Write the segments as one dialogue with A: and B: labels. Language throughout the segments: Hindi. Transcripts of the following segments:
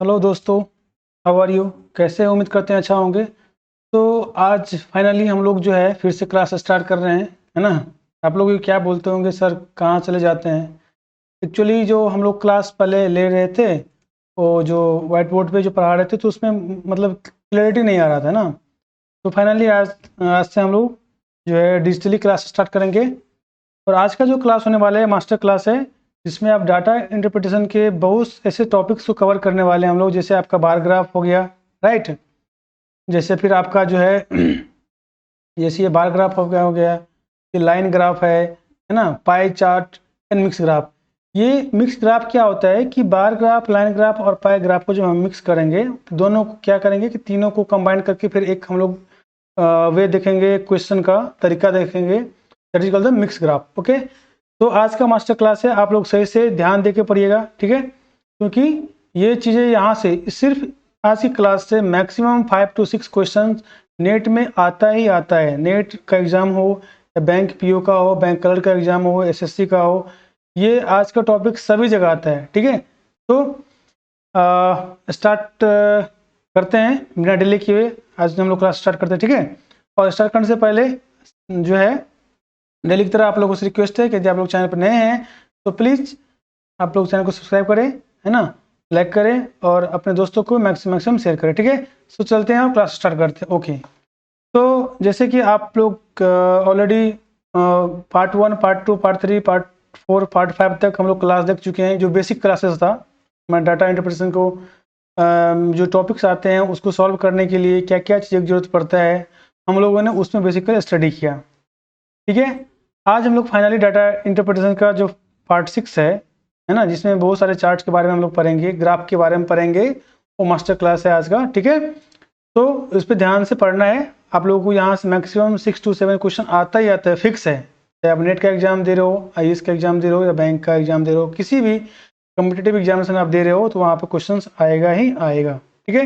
A: हेलो दोस्तों, हाउ आर यू? कैसे हैं? उम्मीद करते हैं अच्छा होंगे। तो आज फाइनली हम लोग जो है फिर से क्लास स्टार्ट कर रहे हैं, है ना? आप लोग ये क्या बोलते होंगे, सर कहाँ चले जाते हैं? एक्चुअली जो हम लोग क्लास पहले ले रहे थे, वो जो व्हाइट बोर्ड पे जो पढ़ा रहे थे, तो उसमें मतलब क्लैरिटी नहीं आ रहा था ना। तो फाइनली आज आज से हम लोग जो है डिजिटली क्लास स्टार्ट करेंगे। और आज का जो क्लास होने वाला है मास्टर क्लास है, जिसमें आप डाटा इंटरप्रिटेशन के बहुत ऐसे टॉपिक्स को कवर करने वाले हैं हम लोग। जैसे आपका बार ग्राफ हो गया, राइट? जैसे फिर आपका जो है जैसे ये बार ग्राफ हो गया, ये लाइन ग्राफ है ना, pie chart and mix graph. ये मिक्स ग्राफ क्या होता है कि बार ग्राफ, लाइन ग्राफ और पाई ग्राफ को जब हम मिक्स करेंगे, दोनों को क्या करेंगे कि तीनों को कंबाइन करके फिर एक हम लोग वे देखेंगे, क्वेश्चन का तरीका देखेंगे, that is called the mix graph. Okay, तो आज का मास्टर क्लास है, आप लोग सही से ध्यान दे के पढ़िएगा, ठीक है? क्योंकि ये चीज़ें यहाँ से सिर्फ आज की क्लास से मैक्सिमम 5 to 6 क्वेश्चन नेट में आता ही आता है। नेट का एग्ज़ाम हो या बैंक पीओ का हो, बैंक क्लर्क का एग्ज़ाम हो, एसएससी का हो, ये आज का टॉपिक सभी जगह आता है, ठीक है? तो स्टार्ट करते हैं बिना डिले किए हुए। आज हम लोग क्लास स्टार्ट करते हैं, ठीक है? और स्टार्ट करने से पहले जो है डेली की तरह आप लोगों से रिक्वेस्ट है कि यदि आप लोग चैनल पर नए हैं तो प्लीज़ आप लोग चैनल को सब्सक्राइब करें, है ना, लाइक करें और अपने दोस्तों को मैक्सिमम शेयर करें, ठीक है? सो चलते हैं और क्लास स्टार्ट करते हैं। ओके, तो जैसे कि आप लोग already part 1, part 2, part 3, part 4, part 5 तक हम लोग क्लास देख चुके हैं। जो बेसिक क्लासेस था, मैं डाटा इंटरप्रिटेशन को जो टॉपिक्स आते हैं उसको सॉल्व करने के लिए क्या क्या चीज़ें की जरूरत पड़ता है, हम लोगों ने उसमें बेसिकली स्टडी किया, ठीक है? आज हम लोग फाइनली डाटा इंटरप्रिटेशन का जो पार्ट 6 है ना, जिसमें बहुत सारे चार्ट्स के बारे में हम लोग पढ़ेंगे, ग्राफ के बारे में पढ़ेंगे, वो मास्टर क्लास है आज का, ठीक है? तो इस पर ध्यान से पढ़ना है। आप लोगों को यहाँ से मैक्सिमम 6 to 7 क्वेश्चन आता ही आता है, फिक्स है। चाहे आप नेट का एग्जाम दे रहे हो, आईएएस का एग्जाम दे रहे हो या बैंक का एग्जाम दे रहे हो, किसी भी कम्पिटेटिव एग्जामिनेशन आप दे रहे हो तो वहाँ पर क्वेश्चन आएगा ही आएगा, ठीक है?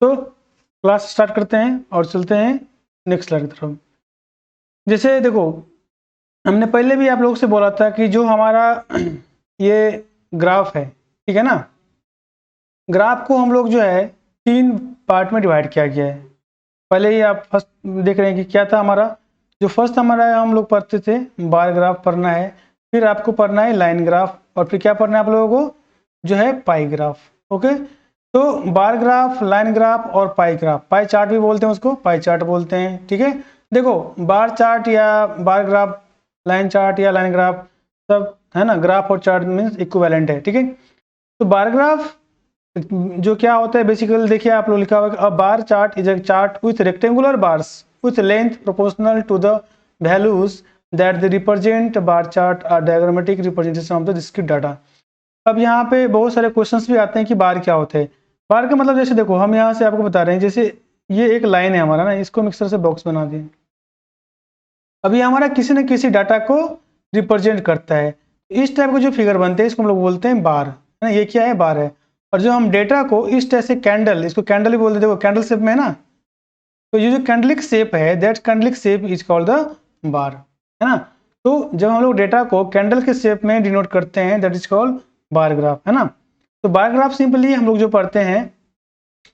A: तो क्लास स्टार्ट करते हैं और चलते हैं नेक्स्ट स्लाइड की तरफ। जैसे देखो, हमने पहले भी आप लोगों से बोला था कि जो हमारा ये ग्राफ है, ठीक है ना, ग्राफ को हम लोग जो है 3 पार्ट में डिवाइड किया गया है। पहले ही आप फर्स्ट देख रहे हैं कि क्या था हमारा, जो फर्स्ट हमारा हम लोग पढ़ते थे बार ग्राफ पढ़ना है, फिर आपको पढ़ना है लाइन ग्राफ, और फिर क्या पढ़ना है आप लोगों को, जो है पाई ग्राफ। ओके, तो बार ग्राफ, लाइन ग्राफ और पाई ग्राफ, पाई चार्ट भी बोलते हैं उसको, पाई चार्ट बोलते हैं, ठीक है? देखो, बार चार्ट या बार ग्राफ, लाइन चार्ट या लाइन ग्राफ, सब है ना, ग्राफ और चार्ट मीन्स इक्विवेलेंट है, ठीक है? तो बार ग्राफ जो क्या होता है बेसिकली, देखिए आप लोग लिखा हुआ है, a bar chart is a chart with rectangular bars with length proportional to the values that they represent. bar chart are diagrammatic representation of the discrete data. अब यहाँ पे बहुत सारे क्वेश्चंस भी आते हैं कि बार क्या होते हैं। बार का मतलब जैसे देखो, हम यहाँ से आपको बता रहे हैं, जैसे ये एक लाइन है हमारा ना, इसको मिक्सर से बॉक्स बना दिए। अब ये हमारा किसी न किसी डाटा को रिप्रेजेंट करता है। इस टाइप के जो फिगर बनते हैं इसको हम लोग बोलते हैं बार, है ना? ये क्या है? बार है। और जो हम डेटा को इस टाइप से कैंडल, इसको कैंडल भी बोलते हैं, देखो कैंडल शेप में है ना, तो ये जो कैंडलिक शेप है, that candle like shape is called the bar, है ना? तो जब हम लोग डेटा को कैंडल के शेप में डिनोट करते हैं, that is called bar graph, है ना? तो बार ग्राफ सिंपली हम लोग जो पढ़ते हैं,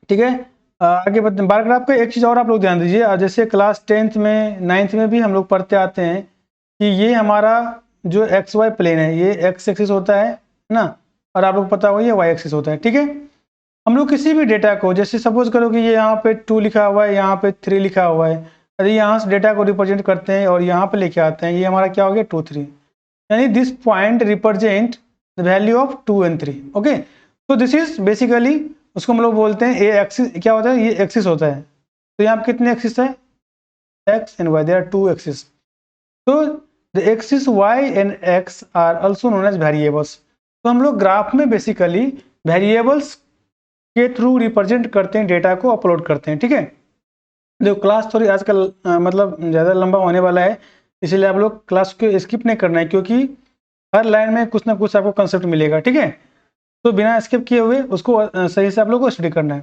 A: ठीक है? आगे बढ़ते हैं। बार ग्राफ का एक चीज़ और आप लोग ध्यान दीजिए, जैसे क्लास 10th में, 9th में भी हम लोग पढ़ते आते हैं कि ये हमारा जो एक्स वाई प्लेन है, ये एक्स एक्सिस होता है ना, और आप लोग पता होगा ये वाई एक्सिस होता है, ठीक है? हम लोग किसी भी डेटा को, जैसे सपोज करो कि ये यहाँ पे 2 लिखा हुआ है, यहाँ पे 3 लिखा हुआ है, यदि यहाँ से डेटा को रिप्रेजेंट करते हैं और यहाँ पे लेके आते हैं, ये हमारा क्या हो गया, 2, 3, यानी this point represent the value of 2 and 3। Okay, तो दिस इज बेसिकली, उसको हम लोग बोलते हैं ए एक्सिस। क्या होता है? ये एक्सिस होता है। तो यहाँ पे कितने एक्सिस है? X and Y, there are 2 axis. तो the axis Y and X are also known as variables. तो हम लोग ग्राफ में बेसिकली वेरिएबल्स के थ्रू रिप्रेजेंट करते हैं, डेटा को अपलोड करते हैं, ठीक है? देखो, क्लास थोड़ी आजकल मतलब ज़्यादा लंबा होने वाला है, इसीलिए आप लोग क्लास को स्किप नहीं करना है, क्योंकि हर लाइन में कुछ ना कुछ आपको कंसेप्ट मिलेगा, ठीक है? तो बिना स्किप किए हुए उसको सही से आप लोग को स्टडी करना है,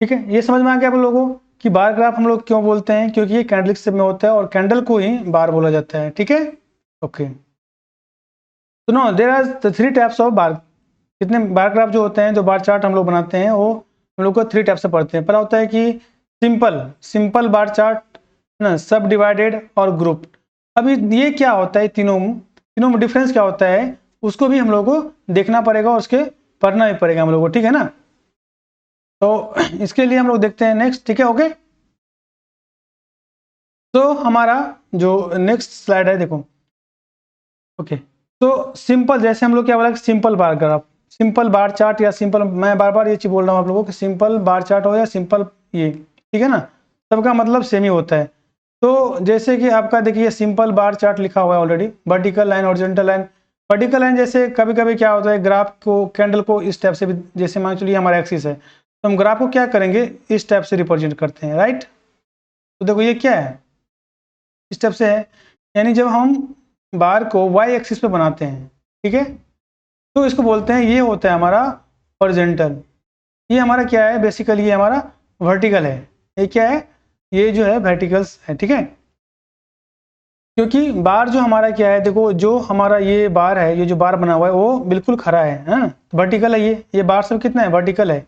A: ठीक है? ये समझ में आ गया आप लोगों को कि बार ग्राफ हम लोग क्यों बोलते हैं, क्योंकि ये कैंडलिक शेप में होता है और कैंडल को ही बार बोला जाता है, ठीक है? ओके, तो no, there are 3 types of bar. कितने बार ग्राफ जो होते हैं, जो बार चार्ट हम लोग बनाते हैं, वो हम लोग को 3 टाइप से पढ़ते हैं। पहला होता है कि सिंपल बार चार्ट ना, सब डिवाइडेड और ग्रुप। अभी ये क्या होता है, तीनों में डिफरेंस क्या होता है, उसको भी हम लोग को देखना पड़ेगा और उसके पढ़ना भी पड़ेगा हम लोग को, ठीक है ना। तो इसके लिए हम लोग देखते हैं नेक्स्ट, ठीक है, ओके। तो हमारा जो नेक्स्ट स्लाइड है, देखो, ओके। तो सिंपल, जैसे हम लोग क्या बोला, simple bar graph, simple bar chart या सिंपल, मैं बार बार ये चीज बोल रहा हूँ आप लोगों को कि सिंपल बार चार्ट हो या सिंपल ये, ठीक है ना, सबका मतलब सेम ही होता है। तो जैसे कि आपका देखिए सिंपल बार चार्ट लिखा हुआ है already, vertical line, horizontal line. Vertical line जैसे कभी कभी क्या होता है, ग्राफ को, कैंडल को इस टाइप से भी, जैसे मान चलिए हमारा एक्सिस है, तो हम ग्राफ को क्या करेंगे, इस टाइप से रिप्रेजेंट करते हैं, राइट। तो देखो ये क्या है, इस टाइप से है, यानी जब हम बार को वाई एक्सिस पे बनाते हैं, ठीक है, तो इसको बोलते हैं, ये होता है हमारा हॉरिजॉन्टल। ये हमारा क्या है, बेसिकली ये हमारा वर्टिकल है। ये क्या है, ये जो है वर्टिकल्स है, ठीक है। क्योंकि बार जो हमारा क्या है, देखो जो हमारा ये बार है, ये जो बार बना हुआ है वो बिल्कुल खड़ा है ना, वर्टिकल है ये बार सब कितना है, वर्टिकल है।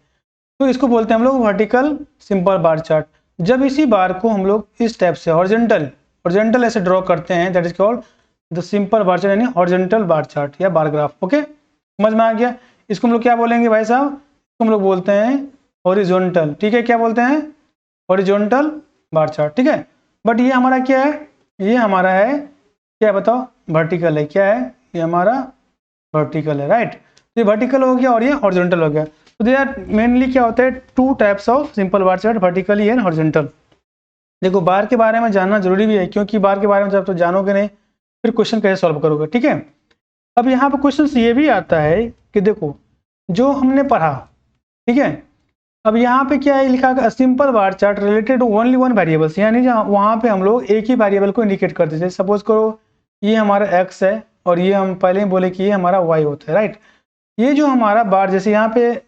A: तो इसको बोलते हैं हम लोग वर्टिकल सिंपल बार चार्ट। जब इसी बार को हम लोग इस टाइप से हॉरिजॉन्टल ऐसे ड्रॉ करते हैं, that is called the simple bar chart, यानी हॉरिजॉन्टल बार चार्ट या बार ग्राफ, ओके, समझ में आ गया। इसको हम लोग क्या बोलेंगे भाई साहब, इसको हम लोग बोलते हैं हॉरिजॉन्टल, ठीक है, क्या बोलते हैं, हॉरिजॉन्टल बार चार्ट, ठीक है। बट ये हमारा क्या है, ये हमारा है क्या, बताओ, वर्टिकल है, क्या है, ये हमारा वर्टिकल है, राइट। तो ये वर्टिकल हो गया और ये हॉरिजॉन्टल हो गया। तो दे आर मेनली क्या होता है, 2 types of simple bar chart, vertically and horizontal. देखो बार के बारे में जानना जरूरी भी है, क्योंकि बार के बारे में जब तो जानोगे नहीं, फिर क्वेश्चन कैसे सॉल्व करोगे, ठीक है। अब यहाँ पे क्वेश्चन ये भी आता है कि देखो जो हमने पढ़ा, ठीक है, अब यहाँ पे क्या है लिखा, simple bar chart related to only one variables, यानी वहाँ पे हम लोग एक ही वेरिएबल को इंडिकेट करते थे। सपोज करो ये हमारा एक्स है और ये हम पहले ही बोले कि ये हमारा वाई होता है, राइट। ये जो हमारा बार, जैसे यहाँ पे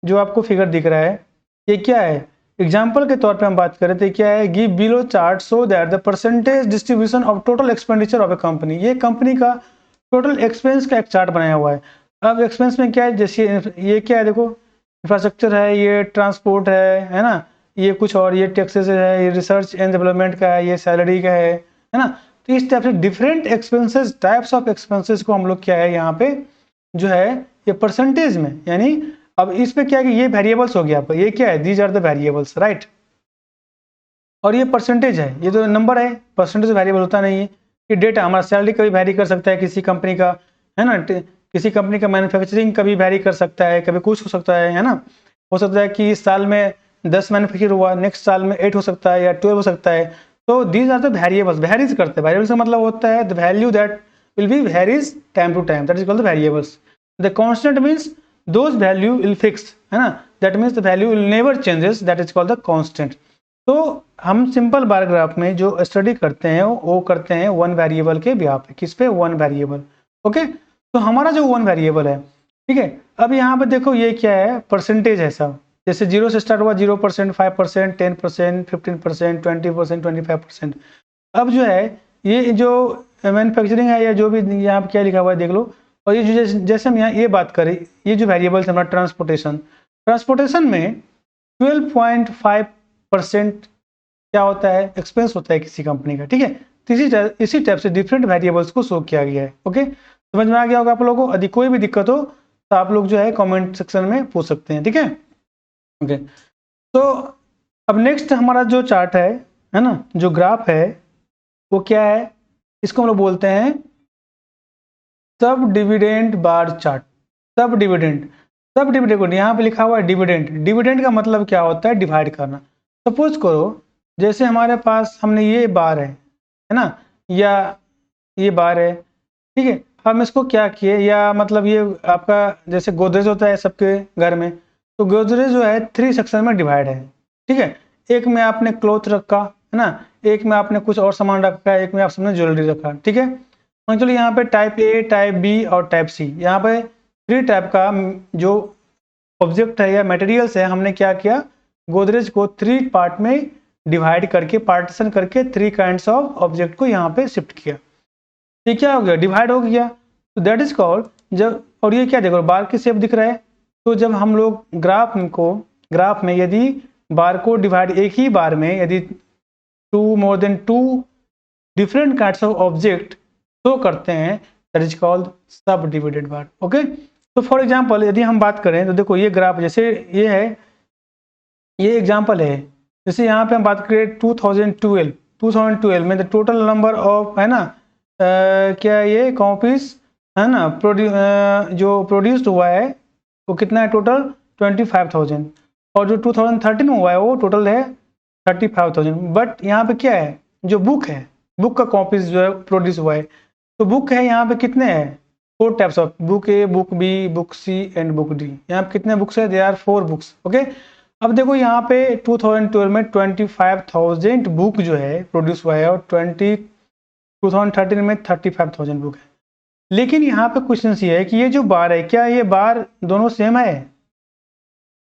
A: जो आपको फिगर दिख रहा है, ये क्या है, एग्जाम्पल के तौर पे हम बात करें तो क्या है, give below chart so that the percentage distribution of total expenditure of A company. ये कंपनी का टोटल एक्सपेंस का एक चार्ट बनाया हुआ है। अब एक्सपेंस में क्या है, जैसे ये क्या है, देखो इंफ्रास्ट्रक्चर है, ये ट्रांसपोर्ट है ना, ये कुछ और, ये टैक्सेस है, ये रिसर्च एंड डेवलपमेंट का है, ये सैलरी का है ना। तो इस टाइप से different expenses, types of expenses को हम लोग क्या है यहाँ पे जो है ये परसेंटेज में, यानी अब इस पे क्या है कि ये वेरिएबल्स हो गया आपका, ये क्या है, these are the variables, right. और ये परसेंटेज है, ये तो नंबर है, परसेंटेज वेरिएबल होता नहीं है। ये डेटा, हमारा सैलरी कभी वैरी कर सकता है किसी कंपनी का, है ना, किसी कंपनी का मैन्युफैक्चरिंग कभी वैरी कर सकता है, कभी कुछ हो सकता है ना। हो सकता है कि इस साल में 10 मैन्युफैक्चर हुआ, नेक्स्ट साल में 8 हो सकता है या 12 हो सकता है। तो these are the variables, varies करते हैं। वेरिएबल्स का मतलब होता है the value that will be varies time to time, that is called the variables. The constant means those value will fix, है ना, that means the value will never changes, that is called the constant. तो हम सिंपल बार ग्राफ में जो स्टडी करते हैं वो करते हैं वन वेरिएबल के बिहाफ पे, किस पे, वन वेरिएबल, ओके। तो हमारा जो वन वेरिएबल है, ठीक है, अब यहाँ पे देखो ये क्या है, परसेंटेज है सब, जैसे 0 से स्टार्ट हुआ, 0%, 5%, 10%, 15%, 20%, 25%। अब जो है ये जो मैन्युफैक्चरिंग है या जो भी यहाँ पे क्या लिखा हुआ है देख लो। और ये जो जैसे हम यहाँ ये बात करें, ये जो वेरिएबल्स है हमारा ट्रांसपोर्टेशन में 12.5% क्या होता है, एक्सपेंस होता है किसी कंपनी का, ठीक है। तो इसी टाइप से डिफरेंट वेरिएबल्स को शो किया गया है, ओके, समझ में आ गया होगा आप लोगों को। यदि कोई भी दिक्कत हो तो आप लोग जो है कमेंट सेक्शन में पूछ सकते हैं, ठीक है, ओके। तो अब नेक्स्ट हमारा जो चार्ट है ना, जो ग्राफ है वो क्या है, इसको हम लोग बोलते हैं सब डिविडेंड बार चार्ट। सब डिविडेंड यहाँ पे लिखा हुआ है डिविडेंड का मतलब क्या होता है, डिवाइड करना। सपोज करो जैसे हमारे पास हमने ये बार है ना, या ये बार है, ठीक है। हम इसको क्या किए, या मतलब ये आपका जैसे गोदरेज होता है सबके घर में, तो गोदरेज जो है 3 सेक्शन में डिवाइड है, ठीक है। एक में आपने क्लॉथ रखा है ना, एक में आपने कुछ और सामान रखा है, एक में आपने ज्वेलरी रखा, ठीक है। चलो यहाँ पे टाइप ए, टाइप बी और टाइप सी, यहाँ पे 3 टाइप का जो ऑब्जेक्ट है या मटेरियल्स है, हमने क्या किया, गोदरेज को 3 पार्ट में डिवाइड करके, पार्टीशन करके 3 काइंड्स ऑफ ऑब्जेक्ट को यहाँ पे शिफ्ट किया। ये क्या हो गया, डिवाइड हो गया। तो दैट इज कॉल्ड, जब और ये क्या देखो बार की शेप दिख रहा है। तो जब हम लोग ग्राफ में यदि बार को डिवाइड एक ही बार में यदि more than two different kinds of object show करते हैं that is called subdivided bar. Okay, तो फॉर एग्जांपल यदि हम बात करें तो देखो ये ग्राफ जैसे ये है, ये एग्जांपल है। जैसे यहाँ पे हम बात करें 2012 में द टोटल नंबर ऑफ है ना क्या ये कॉपीज है ना जो प्रोड्यूस्ड हुआ है वो कितना है टोटल 25,000, और जो 2013 में हुआ है वो टोटल है 35,000। बट यहाँ पे क्या है जो बुक है, बुक का कॉपीज जो है प्रोड्यूस हुआ है, तो बुक है यहाँ पे कितने हैं 4 types of book, A, book B, book C and book D. यहाँ पे कितने बुक्स है, दे आर 4 बुक्स। ओके, अब देखो यहाँ पे 2012 में 25,000 बुक जो है प्रोड्यूस हुआ है और 2013 में 35,000 बुक है। लेकिन यहाँ पे क्वेश्चन ये है कि ये जो बार है क्या ये बार दोनों सेम है?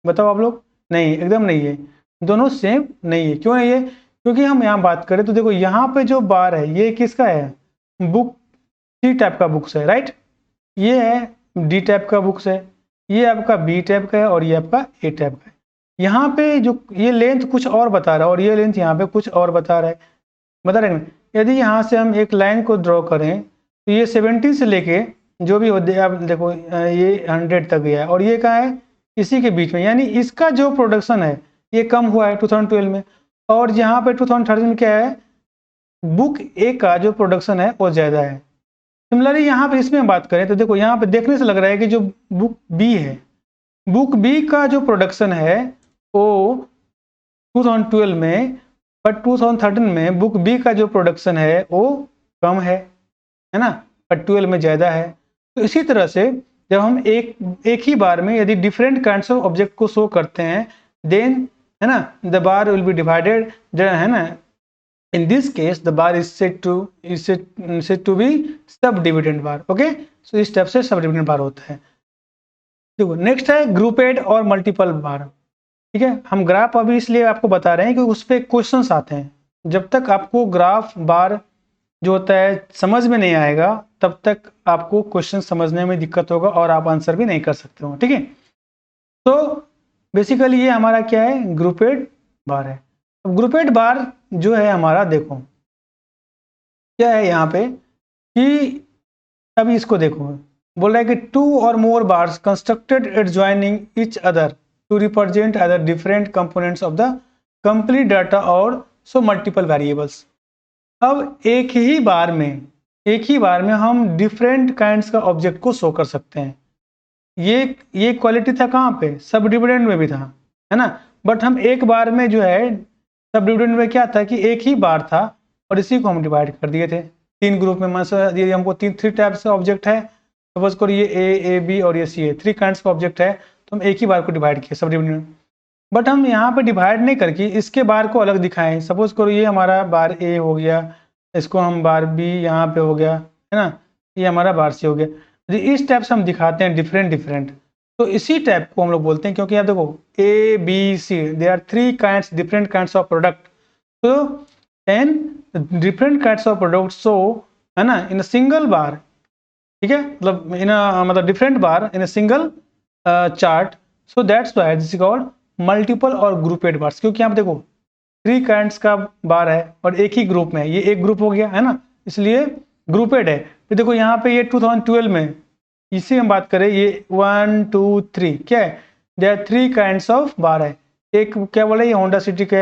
A: बताओ आप लोग। नहीं, एकदम नहीं है, दोनों सेम नहीं है। क्यों नहीं है? क्योंकि हम यहाँ बात करें तो देखो यहाँ पे जो बार है ये किसका है, बुक सी टाइप का बुक्स है, राइट। ये है डी टाइप का बुक्स है, ये आपका बी टाइप का है और ये आपका ए टाइप का है। यहाँ पे जो ये लेंथ कुछ और बता रहा है और ये लेंथ यहाँ पे कुछ और बता रहा है, बता रहे हैं। यदि यहाँ से हम एक लाइन को ड्रॉ करें तो ये 70 से लेके जो भी होते आप देखो ये 100 तक गया है और ये कहाँ है इसी के बीच में, यानी इसका जो प्रोडक्शन है ये कम हुआ है 2012 में, और यहाँ पे 2013 में क्या है बुक ए का जो प्रोडक्शन है वो ज़्यादा है। सिमिलरली यहाँ पे इसमें बात करें तो देखो यहाँ पे देखने से लग रहा है कि जो बुक बी है, बुक बी का जो प्रोडक्शन है वो 2012 में, बट 2013 में बुक बी का जो प्रोडक्शन है वो कम है ना, बट 12 में ज़्यादा है। तो इसी तरह से जब हम एक ही बार में यदि डिफरेंट काइंड्स ऑफ ऑब्जेक्ट को शो करते हैं देन है ना the bar will be divided है ना, in this case the bar is said to be subdividend bar। Okay, so इस टाइप से सबडिविडेंड बार होता है। देखो नेक्स्ट है ग्रुपेड और मल्टीपल बार। ठीक है, हम ग्राफ अभी इसलिए आपको बता रहे हैं कि उस पर क्वेश्चंस आते हैं। जब तक आपको ग्राफ बार जो होता है समझ में नहीं आएगा तब तक आपको क्वेश्चन समझने में दिक्कत होगा और आप आंसर भी नहीं कर सकते हो। ठीक है, तो बेसिकली ये हमारा क्या है ग्रुपेड बार है। अब ग्रुपेड बार जो है हमारा देखो क्या है यहाँ पे कि अभी इसको देखो बोल रहा है कि 2 or more bars constructed adjoining each other to represent other different components of the complete data और सो मल्टीपल वेरिएबल्स। अब एक ही बार में हम डिफरेंट काइंड्स का ऑब्जेक्ट को शो कर सकते हैं। ये क्वालिटी था कहाँ पे, सब डिविडेंड में भी था, है ना। बट हम एक बार में जो है सब डिविडेंड में क्या था कि एक ही बार था और इसी को हम डिवाइड कर दिए थे 3 ग्रुप में। मतलब ये हमको 3 टाइप्स का ऑब्जेक्ट है, सपोज करो ये ए बी और ये सी है, 3 काइंड्स का ऑब्जेक्ट है, तो हम एक ही बार को डिवाइड किए सब डिविडेंड में। बट हम यहाँ पे डिवाइड नहीं करके इसके बार को अलग दिखाएं। सपोज करो ये हमारा बार ए हो गया, इसको हम बार बी यहाँ पे हो गया, है ना, ये हमारा बार सी हो गया। इस टाइप से हम दिखाते हैं डिफरेंट। तो इसी टाइप को हम लोग बोलते हैं, क्योंकि यहाँ देखो A B C they are 3 kinds different kinds of product. तो and different kinds of product so है ना इन अ सिंगल बार। ठीक है, मतलब different bar in a single chart. So that's why this is called multiple or grouped bars. क्योंकि यहाँ पे देखो 3 काइंड्स का बार है और एक ही ग्रुप में है, ये एक ग्रुप हो गया है ना, इसलिए ग्रुपेड है। फिर देखो यहाँ पे ये 2012 में इसी हम बात करें ये 1 2 3 क्या है, they are 3 kinds of bar है। एक क्या बोला ये होंडा सिटी का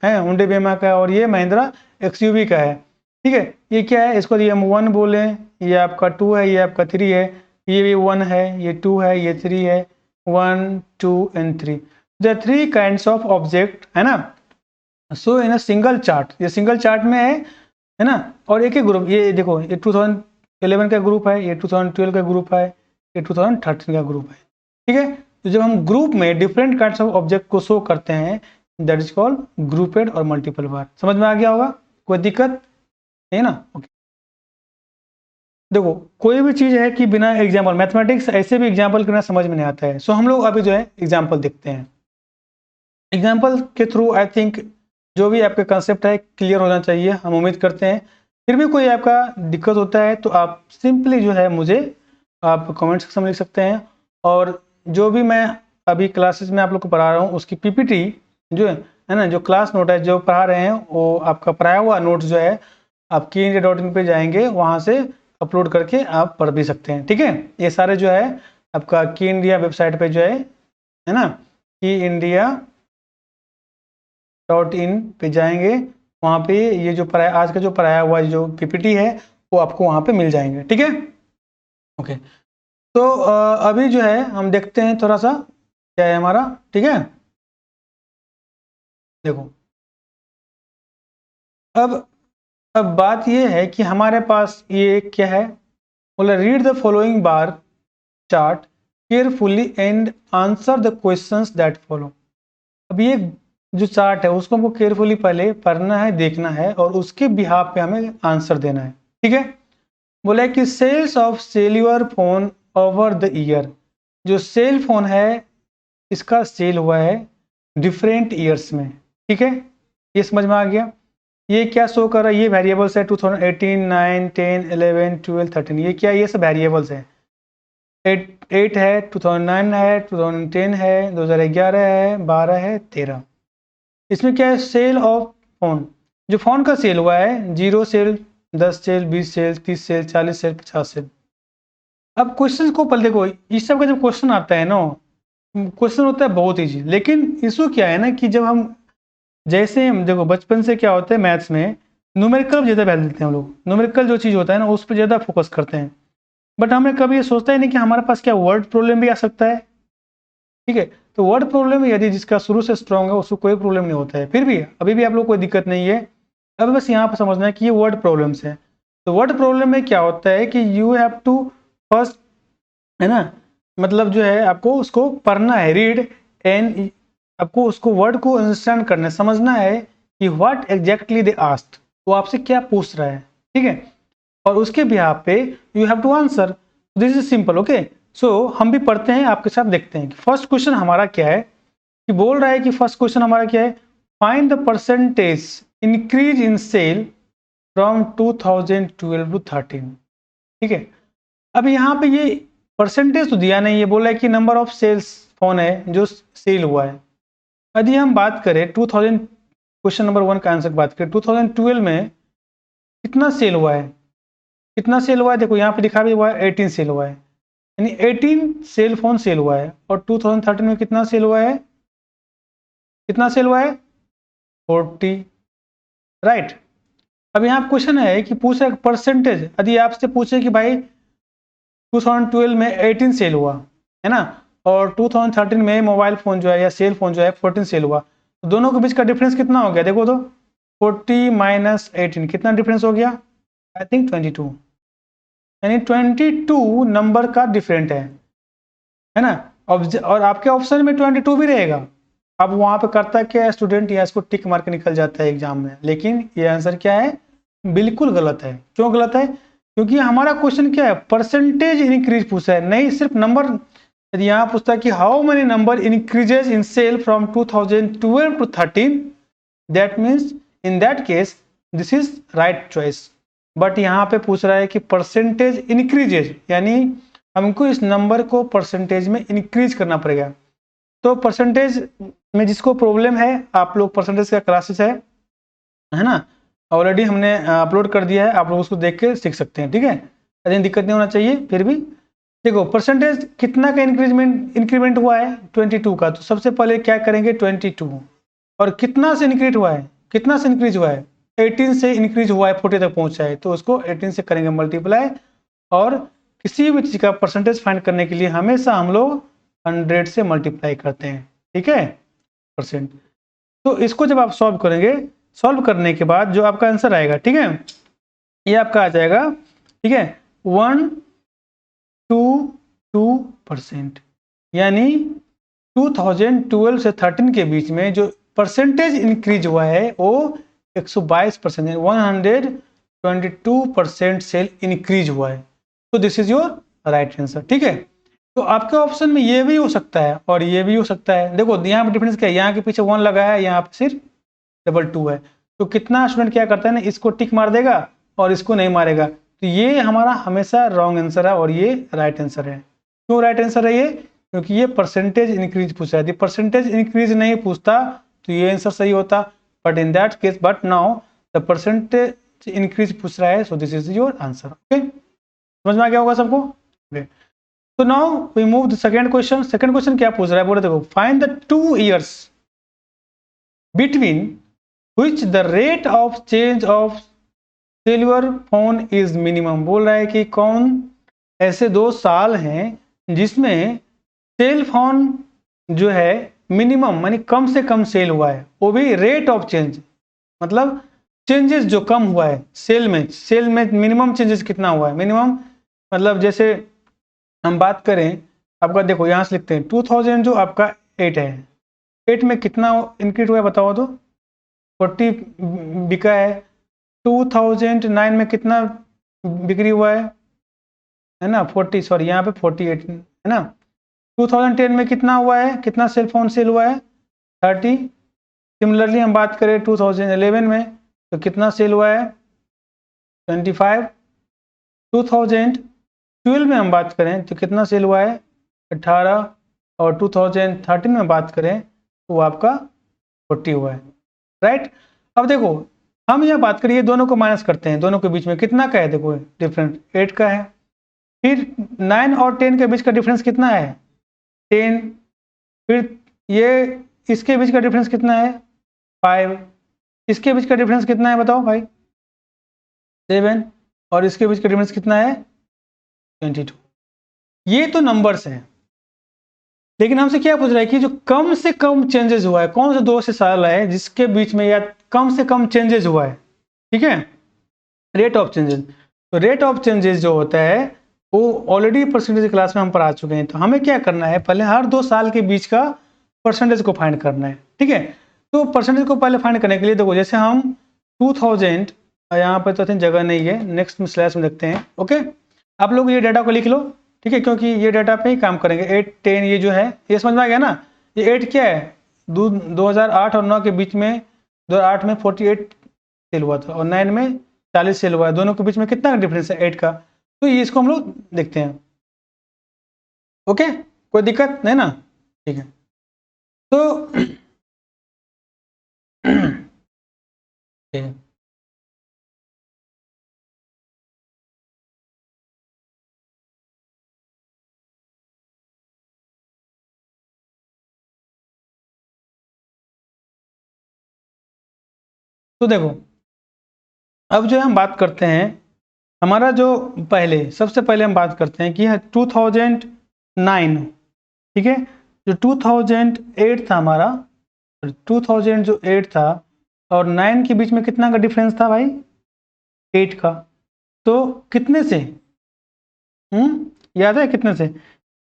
A: है होंडे बेमा का है और ये महिंद्रा एक्सयूवी का है। ठीक है, ये क्या है, इसको ये हम 1 बोले, ये आपका 2 है, ये आपका 3 है, ये भी 1 है, ये 2 है, ये 3 है, 1 2 and 3। They are 3 kinds of object है ना। So in a single chart, ये सिंगल चार्ट में है ना, और एक ही ग्रुप। ये देखो ये 2011 का ग्रुप है, ये 2012 का ग्रुप है, ये 2013 का ग्रुप है। ठीक है, तो जब हम ग्रुप में डिफरेंट काइंड्स ऑफ ऑब्जेक्ट को शो करते हैं दैट इज कॉल्ड ग्रुपेड और मल्टीपल बार। समझ में आ गया होगा, कोई दिक्कत नहीं ना। ओके, देखो कोई भी चीज़ है कि बिना एग्जाम्पल, मैथमेटिक्स ऐसे भी एग्जाम्पल करना समझ में नहीं आता है। सो हम लोग अभी जो है एग्जाम्पल देखते हैं। एग्जाम्पल के थ्रू आई थिंक जो भी आपका कंसेप्ट है क्लियर होना चाहिए, हम उम्मीद करते हैं। फिर भी कोई आपका दिक्कत होता है तो आप सिंपली जो है मुझे आप कमेंट सेक्शन में लिख सकते हैं। और जो भी मैं अभी क्लासेस में आप लोग को पढ़ा रहा हूँ उसकी पीपीटी जो है ना, जो क्लास नोट है जो पढ़ा रहे हैं वो आपका पढ़ाया हुआ नोट्स जो है आप keindia.in पे जाएंगे, वहाँ से अपलोड करके आप पढ़ भी सकते हैं। ठीक है, ये सारे जो है आपका की इंडिया वेबसाइट पे जो है ना, keindia.in पे जाएंगे, वहाँ पे ये जो पढ़ाया आज का जो पढ़ाया हुआ जो पीपीटी है वो आपको वहाँ पे मिल जाएंगे। ठीक है, ओके। तो अभी जो है हम देखते हैं थोड़ा सा क्या है हमारा। ठीक है, देखो अब बात ये है कि हमारे पास ये क्या है, बोला read the following bar chart carefully and answer the questions that follow. अब ये जो चार्ट है उसको हमको केयरफुली पहले पढ़ना है, देखना है और उसके बिहाफ पे हमें आंसर देना है। ठीक है, बोला कि sales of cellular phone over the year, जो सेल फोन है इसका सेल हुआ है डिफरेंट ईयर्स में। ठीक है, ये समझ में आ गया। ये क्या शो कर रहा है, ये वेरिएबल्स है 2018, 9, 10, 11, 12, 13, ये क्या, ये सब वेरिएबल्स है। 8 है, 2009 है, 2010 है, 2011 है, 12 है, 13। इसमें क्या है, सेल ऑफ फोन, जो फोन का सेल हुआ है 0 sale, 10 sale, 20 sale, 30 sale, 40 sale, 50 sale. अब क्वेश्चन को पहले देखो, इस सब का जब क्वेश्चन आता है ना, क्वेश्चन होता है बहुत ईजी, लेकिन इशू क्या है ना कि जब हम जैसे हम देखो बचपन से क्या होता है मैथ्स में न्यूमेरिकल ज़्यादा वैल्यू देते हैं हम लोग, न्यूमेरिकल जो चीज़ होता है ना उस पर ज़्यादा फोकस करते हैं। बट हमें कभी ये सोचता ही नहीं कि हमारे पास क्या वर्ड प्रॉब्लम भी आ सकता है। ठीक है, तो वर्ड प्रॉब्लम यदि जिसका शुरू से स्ट्रॉन्ग है उसको कोई प्रॉब्लम नहीं होता है, फिर भी अभी भी आप लोग को कोई दिक्कत नहीं है। अब बस यहाँ पर समझना है कि ये वर्ड प्रॉब्लम्स है। तो वर्ड प्रॉब्लम में क्या होता है कि यू हैव टू फर्स्ट, है ना, मतलब जो है आपको उसको पढ़ना है, रीड एंड आपको उसको वर्ड को अंडरस्टैंड करना है, समझना है कि व्हाट एग्जैक्टली दे आस्क्ड, वो आपसे क्या पूछ रहा है। ठीक है, और उसके बिहाफ पे you have to answer. This is simple. Okay, so हम भी पढ़ते हैं आपके साथ, देखते हैं कि फर्स्ट क्वेश्चन हमारा क्या है। कि बोल रहा है कि फर्स्ट क्वेश्चन हमारा क्या है, find the percentage increase in sale from 2012 to 13। ठीक है, अब यहाँ पे ये परसेंटेज तो दिया नहीं है, बोला है कि नंबर ऑफ सेल्स फोन है जो सेल हुआ है। यदि हम बात करें 2000, क्वेश्चन नंबर 1 का आंसर बात करें 2012 में कितना सेल हुआ है, कितना सेल हुआ है, देखो यहाँ पे लिखा भी हुआ है 18 सेल हुआ है, यानी 18 सेल फोन सेल हुआ है। और 2013 में कितना सेल हुआ है, कितना सेल हुआ है 40, राइट। अब यहाँ क्वेश्चन है कि पूछ रहा है परसेंटेज, यदि आपसे पूछे कि भाई 2012 में 18 सेल हुआ है ना, और 2013 में मोबाइल फ़ोन जो है या सेल फोन जो है 14 सेल हुआ, तो दोनों के बीच का डिफरेंस कितना हो गया, देखो तो 40 माइनस 18 कितना डिफरेंस हो गया, आई थिंक 22, यानी 22 नंबर का डिफरेंट है ना। और आपके ऑप्शन में 22 भी रहेगा। अब वहाँ पे करता क्या स्टूडेंट, या इसको टिक मार के निकल जाता है एग्जाम में, लेकिन ये आंसर क्या है, बिल्कुल गलत है। क्यों गलत है, क्योंकि हमारा क्वेश्चन क्या है, परसेंटेज इंक्रीज पूछा है, नहीं सिर्फ नंबर। यदि यहाँ पूछता है कि how many number increases in sale from 2012 to 13, that means in that case this is right choice. But यहाँ पे पूछ रहा है कि परसेंटेज इंक्रीजेज, यानी हमको इस नंबर को परसेंटेज में इंक्रीज करना पड़ेगा। तो परसेंटेज में जिसको प्रॉब्लम है, आप लोग परसेंटेज का क्लासेस है ना, ऑलरेडी हमने अपलोड कर दिया है, आप लोग उसको देख के सीख सकते हैं। ठीक है, अरे दिक्कत नहीं होना चाहिए। फिर भी देखो परसेंटेज कितना का इंक्रीमेंट हुआ है 22 का, तो सबसे पहले क्या करेंगे 22, और कितना से इंक्रीज हुआ है, कितना से इंक्रीज हुआ है 18 से इंक्रीज हुआ है 40 तक पहुंचा है, तो उसको 18 से करेंगे मल्टीप्लाई। और किसी भी चीज़ का परसेंटेज फाइंड करने के लिए हमेशा हम लोग 100 से मल्टीप्लाई करते हैं। ठीक है, परसेंट। तो इसको जब आप सॉल्व करेंगे, सॉल्व करने के बाद जो आपका आंसर आएगा, ठीक है, ये आपका आ जाएगा, ठीक है, 122%, यानी 2012 से 13 के बीच में जो परसेंटेज इंक्रीज हुआ है वो 122%, 122% सेल इंक्रीज हुआ है। तो this is your right answer. ठीक है, तो आपके ऑप्शन में ये भी हो सकता है और ये भी हो सकता है। देखो यहाँ पे डिफरेंस क्या है, यहाँ के पीछे 1 लगा है, यहाँ पे सिर्फ 22 है। तो कितना स्टूडेंट क्या करता है ना, इसको टिक मार देगा और इसको नहीं मारेगा, तो ये हमारा हमेशा रॉन्ग आंसर है और ये राइट आंसर है। क्यों राइट आंसर है ये? क्योंकि ये परसेंटेज इंक्रीज पूछ रहा है। परसेंटेज इंक्रीज नहीं पूछता तो ये आंसर सही होता, but in that case, but now the percentage increase पूछ रहा है, so this is your answer. Okay, समझ में आ गया होगा सबको? ओके, तो now we move the second question. Second question क्या पूछ रहा है? बोले देखो, find the 2 years between which the rate of change of silver phone is minimum. बोल रहा है कि कौन ऐसे 2 साल हैं जिसमें सेल फोन जो है मिनिमम मानी कम से कम सेल हुआ है, वो भी रेट ऑफ चेंज, मतलब चेंजेस जो कम हुआ है सेल में मिनिमम चेंजेस कितना हुआ है। मिनिमम मतलब जैसे हम बात करें आपका, देखो यहाँ से लिखते हैं 2000 जो आपका 8 है, 8 में कितना इंक्रीज हुआ है बताओ तो? 40 बिका है। 2009 में कितना बिक्री हुआ है ना? 40, सॉरी यहाँ पे 48 है ना। 2010 में कितना हुआ है, कितना सेल फोन सेल हुआ है? 30। सिमिलरली हम बात करें 2011 में तो कितना सेल हुआ है? 25। 2012 में हम बात करें तो कितना सेल हुआ है? 18। और 2013 में बात करें तो वो आपका 40 हुआ है, राइट। अब देखो हम यह बात करिए, दोनों को माइनस करते हैं, दोनों के बीच में कितना का है? देखो डिफरेंस 8 का है। फिर 9 और 10 के बीच का डिफरेंस कितना है? 10। फिर ये इसके बीच का डिफरेंस कितना है? 5। इसके बीच का डिफरेंस कितना है बताओ भाई? 7। और इसके बीच का डिफरेंस कितना है? 22। ये तो नंबर्स हैं, लेकिन हमसे क्या पूछ रहा है कि जो कम से कम चेंजेस हुआ है, कौन से 2 से साल है जिसके बीच में या कम से कम चेंजेस हुआ है, ठीक है, रेट ऑफ चेंजेस। तो रेट ऑफ चेंजेस जो होता है वो ऑलरेडी परसेंटेज क्लास में हम पढ़ा चुके हैं। तो हमें क्या करना है, पहले हर 2 साल के बीच का परसेंटेज को फाइंड करना है, ठीक है। तो परसेंटेज को पहले फाइंड करने के लिए देखो, जैसे हम 2000, यहाँ पर तो जगह नहीं है, नेक्स्ट में स्लैश में देखते हैं। ओके, आप लोग ये डाटा को लिख लो, ठीक है, क्योंकि ये डाटा पे ही काम करेंगे। 8, 10 ये जो है ये समझ में आ गया ना। ये 8 क्या है? 2008 और 9 के बीच में, 2008 में 48 सेल हुआ था और 9 में 40 सेल हुआ है। दोनों के बीच में कितना डिफरेंस है? 8 का। तो ये इसको हम लोग देखते हैं। ओके, कोई दिक्कत नहीं ना? ठीक है, तो ठीक है, तो देखो अब जो है हम बात करते हैं, हमारा जो सबसे पहले हम बात करते हैं कि 2009, ठीक है, जो 2008 था हमारा, 2000 जो 8 था और 9 के बीच में कितना का डिफरेंस था भाई? 8 का। तो कितने से, याद है कितने से?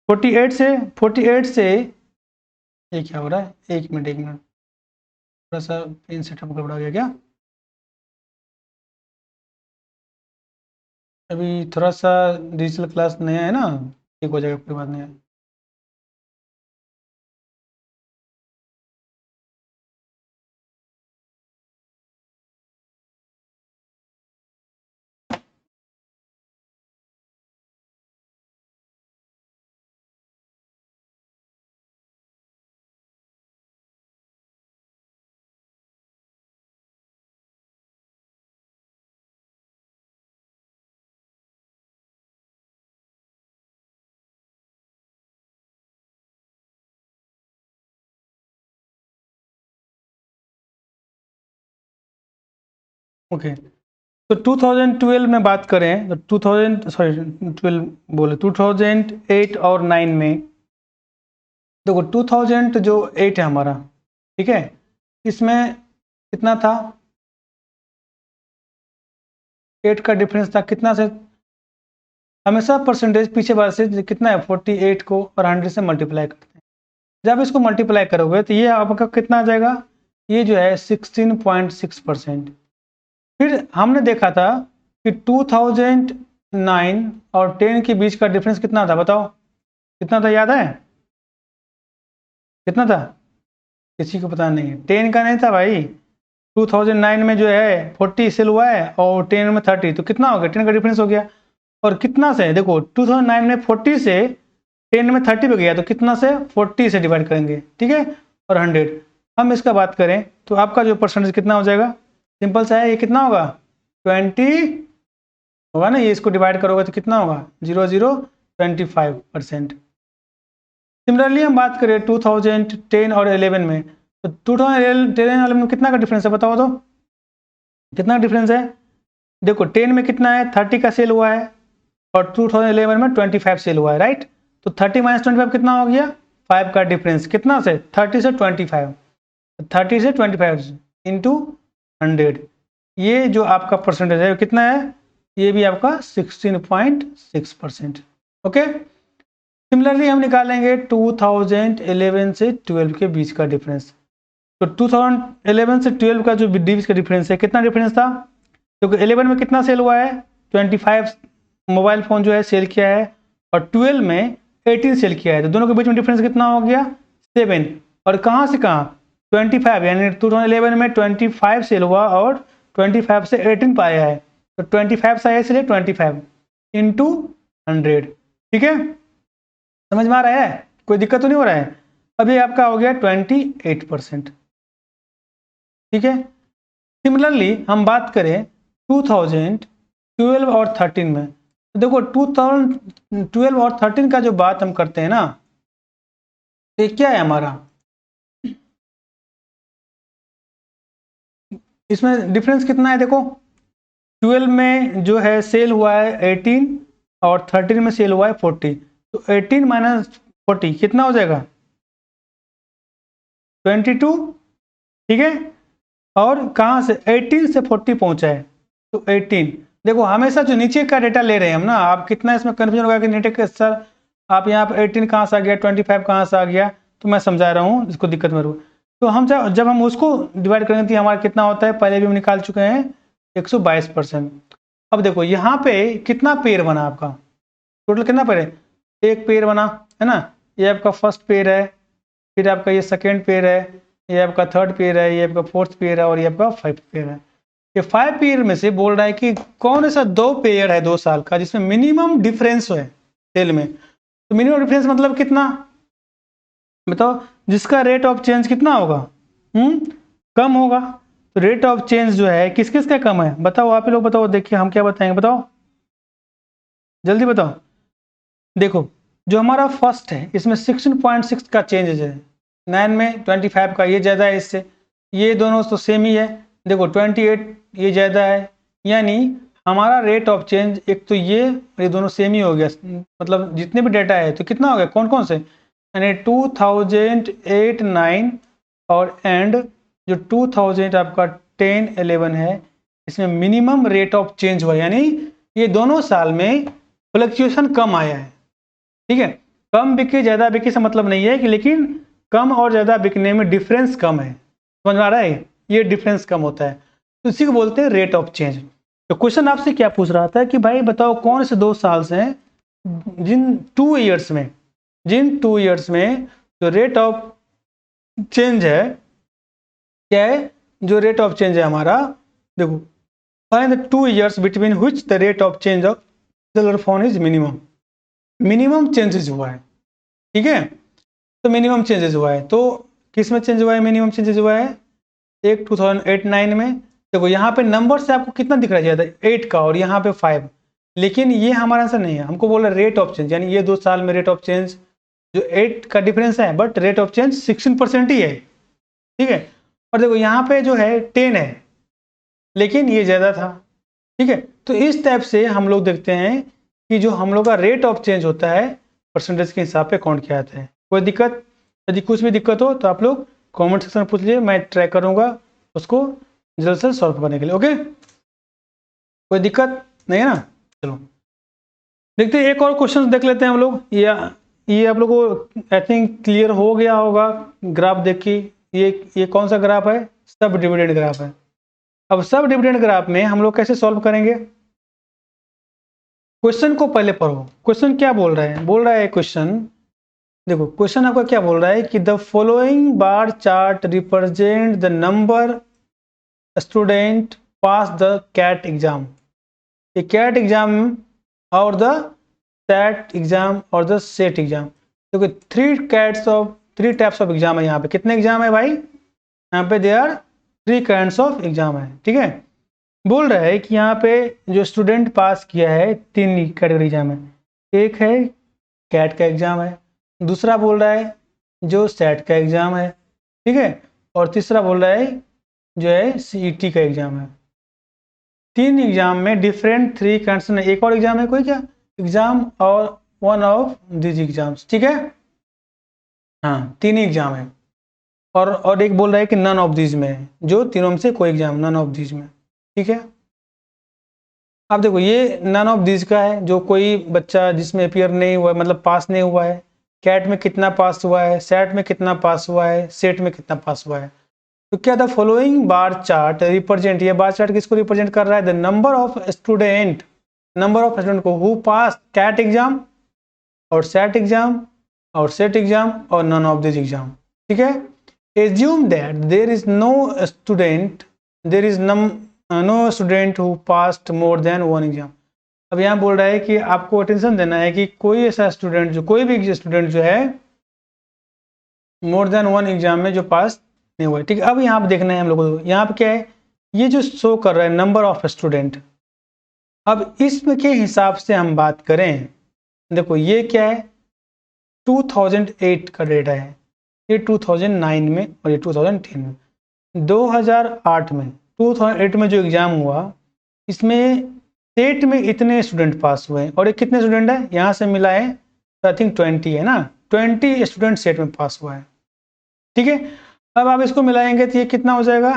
A: 48 से। 48 से ये क्या हो रहा है? एक मिनट, थोड़ा सा पेन सेटअप गड़बड़ा गया क्या? अभी थोड़ा सा डिजिटल क्लास नया है ना, ठीक हो जाएगा, कोई बात नहीं है। ओके, तो 2012 में बात करें तो 12 बोले 2008 और 9 में, देखो 2000 जो 8 है हमारा, ठीक है, इसमें कितना था? 8 का डिफरेंस था कितना से? हमेशा परसेंटेज पीछे बार से कितना है? 48 को और 100 से मल्टीप्लाई करते हैं। जब इसको मल्टीप्लाई करोगे तो ये आपका कितना आ जाएगा? ये जो है 16.6%। फिर हमने देखा था कि 2009 और 10 के बीच का डिफरेंस कितना था बताओ? कितना था, याद है? कितना था? किसी को पता नहीं है? 10 का नहीं था भाई, 2009 में जो है 40 सेल हुआ है और 10 में 30, तो कितना हो गया? 10 का डिफरेंस हो गया। और कितना से देखो 2009 में 40 से 10 में 30 पे गया, तो कितना से 40 से डिवाइड करेंगे, ठीक है, और 100। हम इसका बात करें तो आपका जो परसेंटेज कितना हो जाएगा? सिंपल सा है, ये कितना होगा? 20 होगा ना, ये इसको डिवाइड करोगे तो कितना होगा? 0.025%। सिमिलरली हम बात करें 2010 और 11 में, तो 2010 और 11 में कितना का डिफरेंस है बताओ तो? कितना डिफरेंस है? देखो 10 में कितना है? 30 का सेल हुआ है और 2011 में 25 सेल हुआ है, राइट। तो 30 माइनस 25 कितना हो गया? 5 का डिफरेंस। कितना से? 30 से 25। 30 से 25 इंटू 100, ये जो आपका परसेंटेज है कितना है? ये भी आपका 16.6%। ओके। सिमिलरली हम निकालेंगे 2011 से 12 के बीच का डिफरेंस। तो 2011 से 12 का जो बीच का डिफरेंस है, कितना डिफरेंस था? क्योंकि 11 में कितना सेल हुआ है? 25 मोबाइल फ़ोन जो है सेल किया है, और 12 में 18 सेल किया है, तो दोनों के बीच में डिफरेंस कितना हो गया? 7। और कहाँ से कहाँ? 25, यानी 2011 में 25 सेल हुआ और 25 से 18 पाया है, तो 25 से आया इसलिए 25 इंटू 100, ठीक है। समझ में आ रहा है? कोई दिक्कत तो नहीं हो रहा है? अभी आपका हो गया 28%, ठीक है। सिमिलरली हम बात करें 2012 और 13 में, तो देखो 2012 और 13 का जो बात हम करते हैं ना, तो क्या है हमारा? इसमें डिफरेंस कितना है? देखो 12 में जो है सेल हुआ है 18 और 13 में सेल हुआ है 40, तो 18 माइनस 40 कितना हो जाएगा? 22, ठीक है। और कहाँ से? 18 से 40 पहुंचा है, तो 18। देखो हमेशा जो नीचे का डेटा ले रहे हैं हम ना, आप कितना इसमें कन्फ्यूजन होगा कि नेटे के सर आप यहाँ पर 18 कहाँ से आ गया, 25 कहाँ से आ गया, तो मैं समझा रहा हूँ, इसको दिक्कत में रू। तो हम जब हम उसको डिवाइड करेंगे तो हमारा कितना होता है, पहले भी हम निकाल चुके हैं, 122%। अब देखो यहाँ पे कितना पेयर बना आपका? टोटल कितना पेयर है? एक पेयर बना है ना, ये आपका फर्स्ट पेयर है, फिर आपका ये सेकेंड पेयर है, ये आपका थर्ड पेयर है, ये आपका फोर्थ पेयर है, और ये आपका 5th पेयर है। ये 5 पेयर में से बोल रहा है कि कौन ऐसा 2 पेयर है 2 साल का जिसमें मिनिमम डिफरेंस है सेल में। तो मिनिमम डिफरेंस मतलब कितना बताओ? जिसका रेट ऑफ चेंज कितना होगा? कम होगा। तो रेट ऑफ चेंज जो है किस किस का कम है बताओ? आप ही लोग बताओ, देखिए हम क्या बताएंगे, बताओ जल्दी बताओ। देखो जो हमारा फर्स्ट है इसमें 16.6 का चेंज है, 9 में 25 का ये ज़्यादा है इससे, ये दोनों तो सेम ही है। देखो 28 ये ज़्यादा है, यानी हमारा रेट ऑफ चेंज एक तो ये दोनों सेम ही हो गया, मतलब जितने भी डेटा है तो कितना हो गया, कौन कौन से, यानी 2008, 9 और एंड जो 2000 आपका 10, 11 है, इसमें मिनिमम रेट ऑफ चेंज हुआ, यानी ये दोनों साल में फ्लक्चुएशन कम आया है, ठीक है। कम बिके ज़्यादा बिके से मतलब नहीं है कि, लेकिन कम और ज़्यादा बिकने में डिफरेंस कम है, समझ में आ रहा है? ये डिफरेंस कम होता है, तो इसी को बोलते हैं रेट ऑफ चेंज। तो क्वेश्चन आपसे क्या पूछ रहा था कि भाई बताओ कौन से 2 साल से हैं जिन 2 ईयर्स में जो रेट ऑफ चेंज है, क्या है जो रेट ऑफ चेंज है हमारा? देखो find the 2 years between which the rate of change of cellular phone is minimum changes हुआ है, ठीक है। तो मिनिमम चेंजेस हुआ है, तो किस में चेंज हुआ है? मिनिमम चेंजेस हुआ है एक 2008-9 में। देखो यहाँ पे नंबर से आपको कितना दिख रहा है ज़्यादा, 8 का, और यहाँ पे 5, लेकिन ये हमारा आंसर नहीं है, हमको बोला रेट ऑफ चेंज, यानी ये 2 साल में रेट ऑफ चेंज जो 8 का डिफरेंस है, बट रेट ऑफ चेंज 16% ही है, ठीक है। और देखो यहाँ पे जो है 10 है, लेकिन ये ज़्यादा था, ठीक है। तो इस टाइप से हम लोग देखते हैं कि जो हम लोग का रेट ऑफ चेंज होता है परसेंटेज के हिसाब पे काउंट किया जाता है। कोई दिक्कत? यदि कुछ भी दिक्कत हो तो आप लोग कमेंट सेक्शन में पूछ लीजिए, मैं ट्राई करूँगा उसको जल्द से सॉल्व करने के लिए, ओके। कोई दिक्कत नहीं है ना? चलो देखते हैं, एक और क्वेश्चन देख लेते हैं हम लोग। ये आप लोग को आई थिंक क्लियर हो गया होगा ग्राफ देख के। ये कौन सा ग्राफ है? सब डिविडेंड ग्राफ है। अब सब डिविडेंड ग्राफ में हम लोग कैसे सॉल्व करेंगे? क्वेश्चन को पहले पढ़ो, क्वेश्चन क्या बोल रहा है? बोल रहा है क्वेश्चन, देखो क्वेश्चन आपका क्या बोल रहा है कि the following bar chart represent the number student pass the CAT exam, ये कैट एग्जाम और द सेट एग्जाम और द सेट एग्जाम, क्योंकि थ्री टाइप्स ऑफ एग्जाम है यहाँ पे। कितने एग्जाम है भाई यहाँ पे? They are 3 kinds of exam है, ठीक है। बोल रहा है कि यहाँ पे जो स्टूडेंट पास किया है 3 कैटेगरी एग्जाम है। एक है कैट का एग्जाम है, दूसरा बोल रहा है जो सेट का एग्जाम है, ठीक है, और तीसरा बोल रहा है जो है सीईटी का एग्जाम है। 3 एग्जाम में डिफरेंट 3 काइंड्स है। एक और एग्जाम है कोई क्या एग्जाम और वन ऑफ दिस एग्जाम्स, ठीक है। हाँ 3 एग्जाम है और एक बोल रहा है कि नन ऑफ दीज में है, जो तीनों में से कोई एग्जाम नन ऑफ दीज में, ठीक है। अब देखो ये नन ऑफ दीज का है, जो कोई बच्चा जिसमें अपियर नहीं हुआ मतलब पास नहीं हुआ है। कैट में कितना पास हुआ है, सेट में कितना पास हुआ है, सेट में कितना पास हुआ है। तो क्या the following bar chart represent, ये बार चार्ट किसको रिप्रेजेंट कर रहा है? द नंबर ऑफ स्टूडेंट को हु पास कैट एग्जाम और सेट एग्जाम और सेट एग्जाम और नन ऑफ दिस एग्जाम, ठीक है। assume that there is no student who passed more than one exam। अब यहाँ बोल रहा है कि आपको अटेंशन देना है कि कोई ऐसा स्टूडेंट कोई भी स्टूडेंट जो है मोर देन वन एग्जाम में जो पास नहीं हुआ है, ठीक है। अब यहाँ पे देखना है हम लोगों को, यहाँ पे क्या है ये जो शो कर रहा है नंबर ऑफ स्टूडेंट। अब इसमें के हिसाब से हम बात करें, देखो ये क्या है 2008 का डेटा है, ये 2009 में और ये 2010 में। 2008 में जो एग्ज़ाम हुआ इसमें सेट में इतने स्टूडेंट पास हुए हैं और ये कितने स्टूडेंट है यहाँ से मिला है तो आई थिंक 20 है ना, 20 स्टूडेंट सेट में पास हुआ है, ठीक है। अब आप इसको मिलाएंगे तो ये कितना हो जाएगा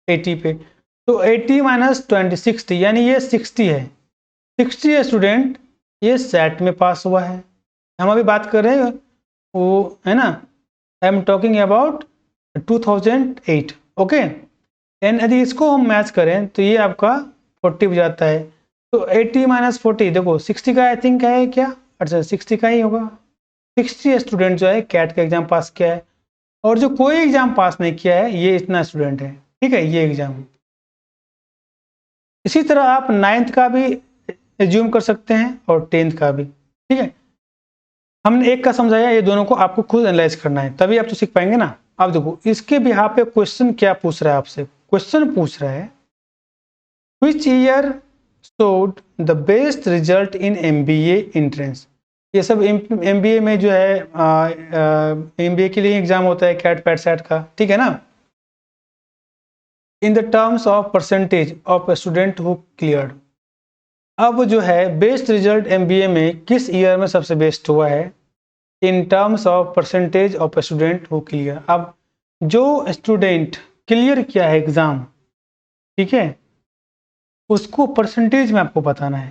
A: 80 पे, तो 80 माइनस 20 60, यानी ये 60 है। 60 स्टूडेंट ये सेट में पास हुआ है। हम अभी बात कर रहे हैं वो है ना, I am talking about 2008, okay. And यदि इसको हम मैच करें तो ये आपका 40 हो जाता है। तो 80 माइनस 40 देखो 60 का आई थिंक है क्या, अच्छा 60 का ही होगा। 60 स्टूडेंट जो है कैट का एग्जाम पास किया है और जो कोई एग्जाम पास नहीं किया है ये इतना स्टूडेंट है, ठीक है, ये एग्जाम। इसी तरह आप 9th का भी एज्यूम कर सकते हैं और 10th का भी, ठीक है। हमने एक का समझाया, ये दोनों को आपको खुद एनालाइज करना है तभी आप तो सीख पाएंगे ना। अब देखो इसके बिहाफ पे क्वेश्चन क्या पूछ रहा है आपसे, क्वेश्चन पूछ रहा है which year showed the best result in MBA entrance. ये सब MBA में जो है MBA के लिए एग्जाम होता है कैट पैट सेट का, ठीक है ना। In the terms of percentage of student who cleared. अब जो है बेस्ट रिजल्ट MBA में किस ईयर में सबसे बेस्ट हुआ है in terms of percentage of student who clear. अब जो स्टूडेंट क्लियर किया है एग्जाम, ठीक है, उसको परसेंटेज में आपको बताना है।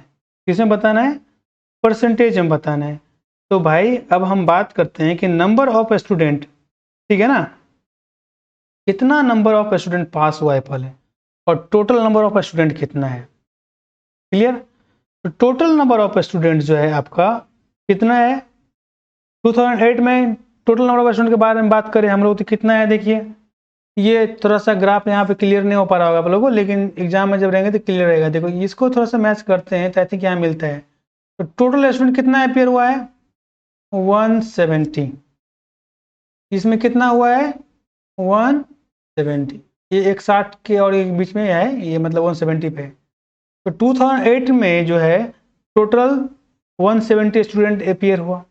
A: किसमें बताना है? परसेंटेज में बताना है। तो भाई अब हम बात करते हैं कि नंबर ऑफ स्टूडेंट, ठीक है ना, कितना नंबर ऑफ स्टूडेंट पास हुआ है पहले और टोटल नंबर ऑफ स्टूडेंट कितना है, क्लियर। तो टोटल नंबर ऑफ स्टूडेंट जो है आपका कितना है 2008 में। टोटल नंबर ऑफ स्टूडेंट के बारे में बात करें हम लोग तो कितना है, देखिए ये थोड़ा सा ग्राफ यहाँ पे क्लियर नहीं हो पा रहा होगा आप लोगों को, लेकिन एग्जाम में जब रहेंगे तो क्लियर रहेगा। देखो इसको थोड़ा सा मैच करते हैं तो आई थिंक यहाँ मिलता है। तो टोटल स्टूडेंट कितना अपियर हुआ है 170, इसमें कितना हुआ है 170, ये एक 60 के और एक बीच में है, ये मतलब 170 पे। तो 2008 में जो है टोटल 170 स्टूडेंट अपियर हुआ,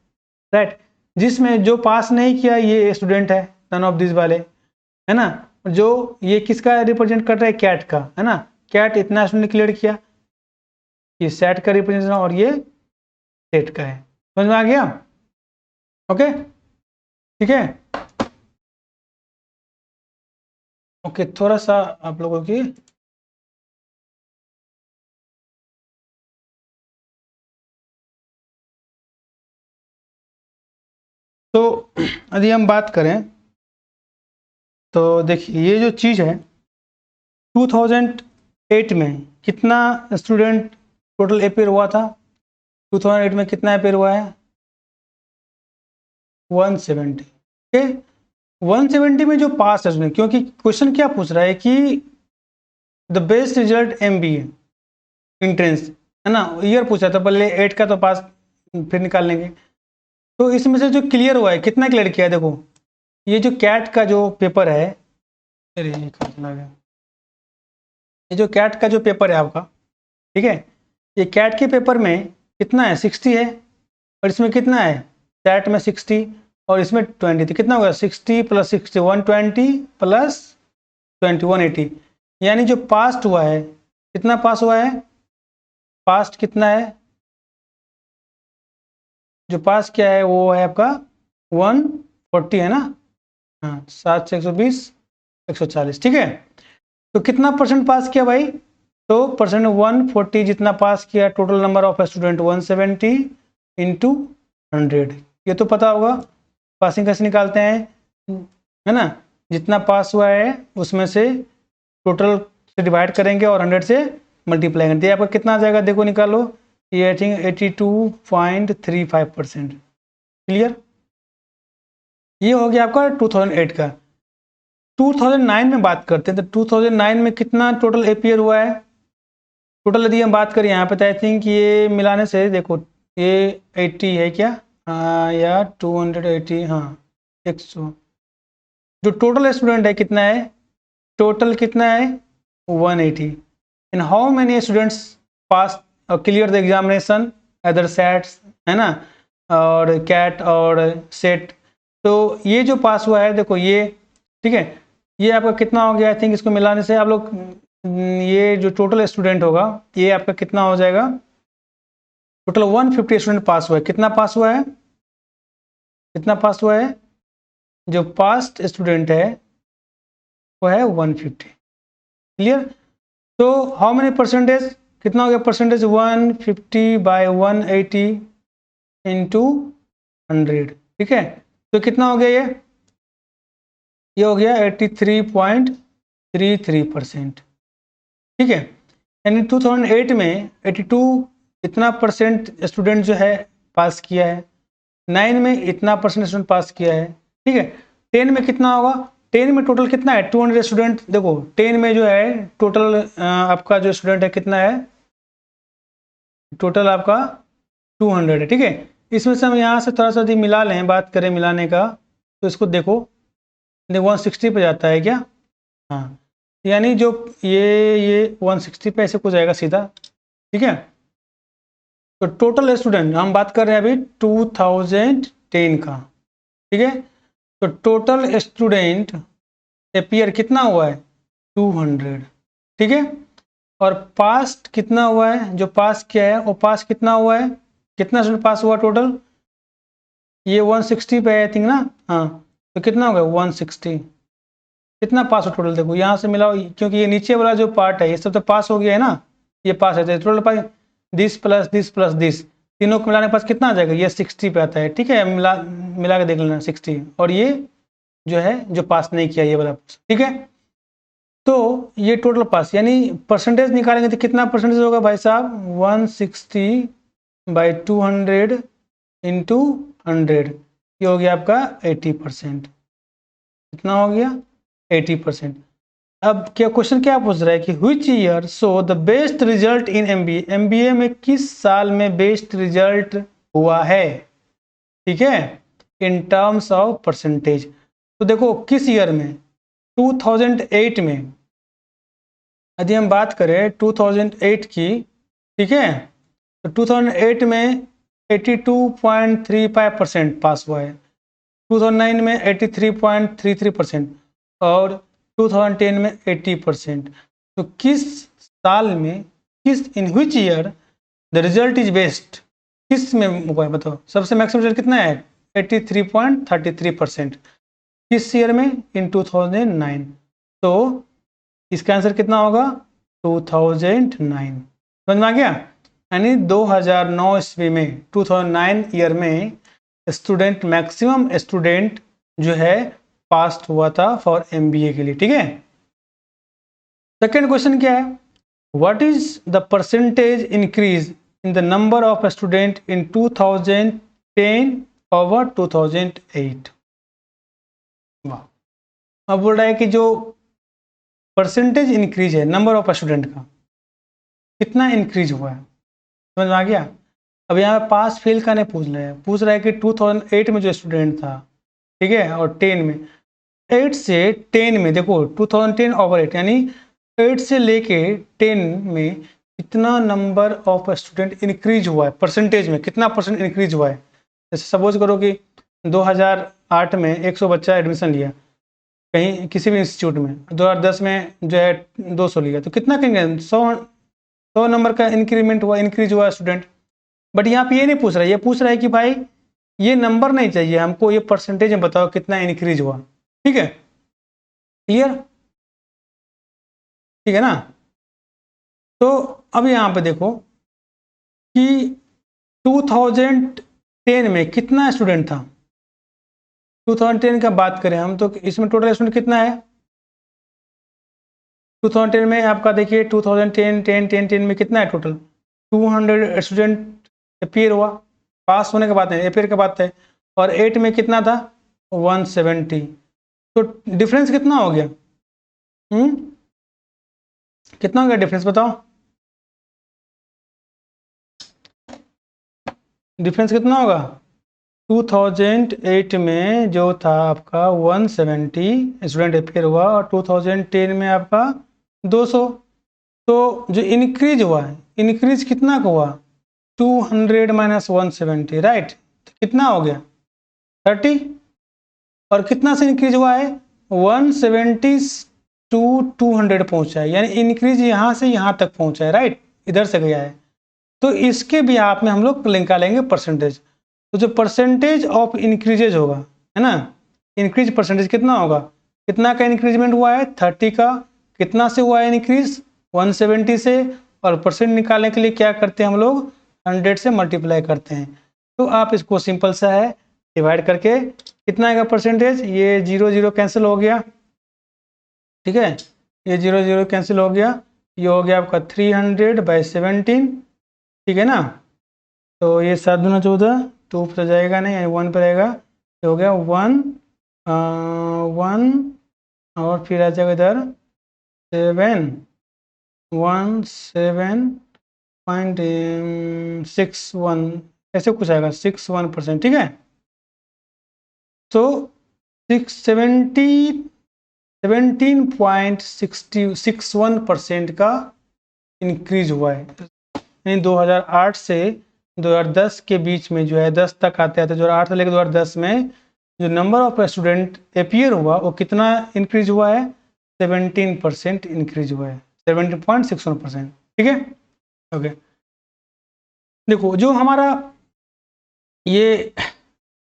A: राइट। जिसमें जो पास नहीं किया ये स्टूडेंट है नन ऑफ दिस वाले, है ना। जो ये किसका रिप्रेजेंट कर रहा है कैट का, है ना। कैट इतना स्टूडेंट क्लियर किया, ये सेट का रिप्रेजेंटेशन और ये सेट का है। समझ में आ गया? ओके ठीक है। ओके थोड़ा सा आप लोगों की तो यदि हम बात करें तो देखिए ये जो चीज़ है 2008 में कितना स्टूडेंट टोटल अपेयर हुआ था, 2008 में कितना अपेयर हुआ है 170, ओके। 170 में जो पास है उसमें, क्योंकि क्वेश्चन क्या पूछ रहा है कि the best result MBA entrance, है ना, ईयर पूछा था, पहले 8 का तो पास फिर निकाल लेंगे। तो इसमें से जो क्लियर हुआ है, कितना क्लियर किया है, देखो ये जो कैट का जो पेपर है, अरे ये कहाँ चला गया, ये जो कैट का जो पेपर है आपका, ठीक है, ये कैट के पेपर में कितना है, 60 है, और इसमें कितना है, कैट में 60 और इसमें 20 थी, कितना होगा 60 + 60 120 + 20 180, यानी जो पास्ट हुआ है, कितना पास हुआ है, पास्ट कितना है, जो पास क्या है वो है आपका 140 है ना, हाँ 7 से 120 140, ठीक है। तो कितना परसेंट पास किया भाई, तो परसेंट 140 जितना पास किया, टोटल नंबर ऑफ स्टूडेंट 170 × 100, ये तो पता होगा पासिंग कैसे निकालते हैं, है ना, जितना पास हुआ है उसमें से टोटल से डिवाइड करेंगे और 100 से मल्टीप्लाई करेंगे, आपका कितना आ जाएगा, देखो निकालो, ये आई थिंक 82.35%, क्लियर। ये हो गया आपका 2008 का। 2009 में बात करते हैं, तो 2009 में कितना टोटल एपीयर हुआ है, टोटल यदि हम बात करें यहाँ पे, तो आई थिंक ये मिलाने से देखो ये 80 है क्या, या 280, हाँ 100, जो टोटल स्टूडेंट है कितना है, टोटल कितना है 180, in how many students pass clear the examination other sets, है ना, और कैट और सेट, तो ये जो पास हुआ है देखो ये, ठीक है, ये आपका कितना हो गया, आई थिंक इसको मिलाने से आप लोग ये जो टोटल स्टूडेंट होगा ये आपका कितना हो जाएगा, टोटल 150 स्टूडेंट पास हुआ है, कितना पास हुआ है, कितना पास हुआ है, जो पास्ट स्टूडेंट है वो है 150, क्लियर। तो हाउ मेनी परसेंटेज, कितना हो गया परसेंटेज, 150/180 × 100, ठीक है, तो कितना हो गया ये हो गया 83.33%, ठीक है, यानी 2008 में 82 इतना परसेंट स्टूडेंट जो है पास किया है, 9 में इतना परसेंट स्टूडेंट पास किया है, ठीक है, 10 में कितना होगा, 10 में टोटल कितना है 200 स्टूडेंट, देखो 10 में जो है टोटल आपका जो स्टूडेंट है कितना है, टोटल आपका 200 है, ठीक है, इसमें से हम यहाँ से थोड़ा सा यदि मिला लें, बात करें मिलाने का, तो इसको देखो 160 पे जाता है क्या, हाँ, यानी जो ये 160 पे ऐसे कुछ जाएगा सीधा, ठीक है। तो टोटल स्टूडेंट हम बात कर रहे हैं अभी 2010 का, ठीक है, तो टोटल स्टूडेंट एपियर कितना हुआ है 200, ठीक है, और पास कितना हुआ है, जो पास किया है वो पास कितना हुआ है, कितना स्टूडेंट पास हुआ टोटल, ये 160 पे आई थिंक ना, हाँ, तो कितना हो गया 160, कितना पास हो टोटल, देखो यहाँ से मिलाओ, क्योंकि ये नीचे वाला जो पार्ट है ये सब तो पास हो गया है ना, ये पास है, total pass this plus this plus this, तीनों को मिलाने के पास कितना आ जाएगा, ये 60 पे आता है, ठीक है, मिला के देख लेना 60, और ये जो है जो पास नहीं किया ये वाला, ठीक है, तो ये टोटल पास, यानी परसेंटेज निकालेंगे तो कितना परसेंटेज होगा भाई साहब, 160/200 × 100, ये हो गया आपका 80%, कितना हो गया 80%। अब क्या क्वेश्चन क्या पूछ रहा है कि which year so the best result in MBA, MBA में किस साल में बेस्ट रिजल्ट हुआ है, ठीक है, इन टर्म्स ऑफ परसेंटेज, तो देखो किस ईयर में, 2008 में, यदि हम बात करें 2008 की, ठीक है, तो 2008 में 82.35% पास हुआ है, 2009 में 83.33% और 2010 में 80%, तो किस साल में, किस in which year the result is best, किस में हुआ है बताओ, सबसे मैक्सिमम रिजल्ट कितना है 83.33%, किस ईयर में, इन 2009, तो इसका आंसर कितना होगा 2009, समझ में आ गया, यानी 2009 ईस्वी में 2009 ईयर में स्टूडेंट, मैक्सिमम स्टूडेंट जो है पास हुआ था फॉर एमबीए के लिए, ठीक है। सेकेंड क्वेश्चन क्या है, what is the percentage increase in the number of student in 2010 over 2008, वाह, अब बोल रहा है कि जो परसेंटेज इंक्रीज है नंबर ऑफ स्टूडेंट का, कितना इंक्रीज हुआ है, समझ में आ गया। अब यहाँ पे पास फेल का नहीं पूछ रहा है कि 2008 में जो स्टूडेंट था, ठीक है, और 10 में, 8 से 10 में देखो 2010 ओवर 8 यानी 8 से लेके 10 में कितना नंबर ऑफ स्टूडेंट इंक्रीज हुआ है, परसेंटेज में कितना परसेंट इंक्रीज हुआ है। जैसे सपोज करो कि 2008 में 100 बच्चा एडमिशन लिया कहीं किसी भी इंस्टीट्यूट में, 2010 में जो है 200 लिया, तो कितना कहेंगे 100 नंबर का इंक्रीमेंट हुआ, इंक्रीज हुआ स्टूडेंट। बट यहाँ पे ये नहीं पूछ रहा है, ये पूछ रहा है कि भाई ये नंबर नहीं चाहिए हमको, ये परसेंटेज में बताओ कितना इंक्रीज हुआ, ठीक है, क्लियर, ठीक है ना। तो अब यहाँ पे देखो कि 2010 में कितना स्टूडेंट था, 2010 का बात करें हम तो इसमें टोटल स्टूडेंट कितना है, 2010 में आपका देखिए 2010 में कितना है टोटल, 200 स्टूडेंट अपियर हुआ, पास होने के बाद है, अपियर के बाद है, और 8 में कितना था 170, तो डिफरेंस कितना हो गया, कितना हो गया डिफरेंस बताओ, डिफरेंस कितना होगा, 2008 में जो था आपका 170 स्टूडेंट अपियर हुआ और 2010 में आपका 200, तो जो इंक्रीज हुआ है, इंक्रीज कितना का हुआ 200 माइनस 170, राइट, तो कितना हो गया 30, और कितना से इंक्रीज हुआ है 170 टू 200 पहुंचा है, यानी इंक्रीज यहाँ से यहाँ तक पहुंचा है, राइट, इधर से गया है। तो इसके भी आप में हम लोग निकालेंगे परसेंटेज, तो जो परसेंटेज ऑफ इंक्रीजेज होगा, है ना, इंक्रीज परसेंटेज कितना होगा, कितना का इंक्रीजमेंट हुआ है 30 का, कितना से हुआ है इंक्रीज 170 से, और परसेंट निकालने के लिए क्या करते हैं हम लोग 100 से मल्टीप्लाई करते हैं। तो आप इसको सिंपल सा है डिवाइड करके कितना आएगा परसेंटेज, ये 0 0 कैंसिल हो गया, ठीक है, ये 0 0 कैंसिल हो गया, ये हो गया आपका 300/17, ठीक है ना, तो ये 7 दूना 14, 2 पर जाएगा नहीं यानी 1 पर रहेगा, ये हो गया 1 और फिर आ जाएगा इधर 717.61 ऐसे कुछ आएगा 61%, ठीक है, तो 17.61% का इंक्रीज हुआ है, यानी 2008 से 2010 के बीच में जो है 10 तक आते आते 2008 से लेकर 2010 में जो नंबर ऑफ स्टूडेंट अपियर हुआ वो कितना इंक्रीज हुआ है 17% इंक्रीज हुआ है, 17.61%, ठीक है, ओके। देखो जो हमारा ये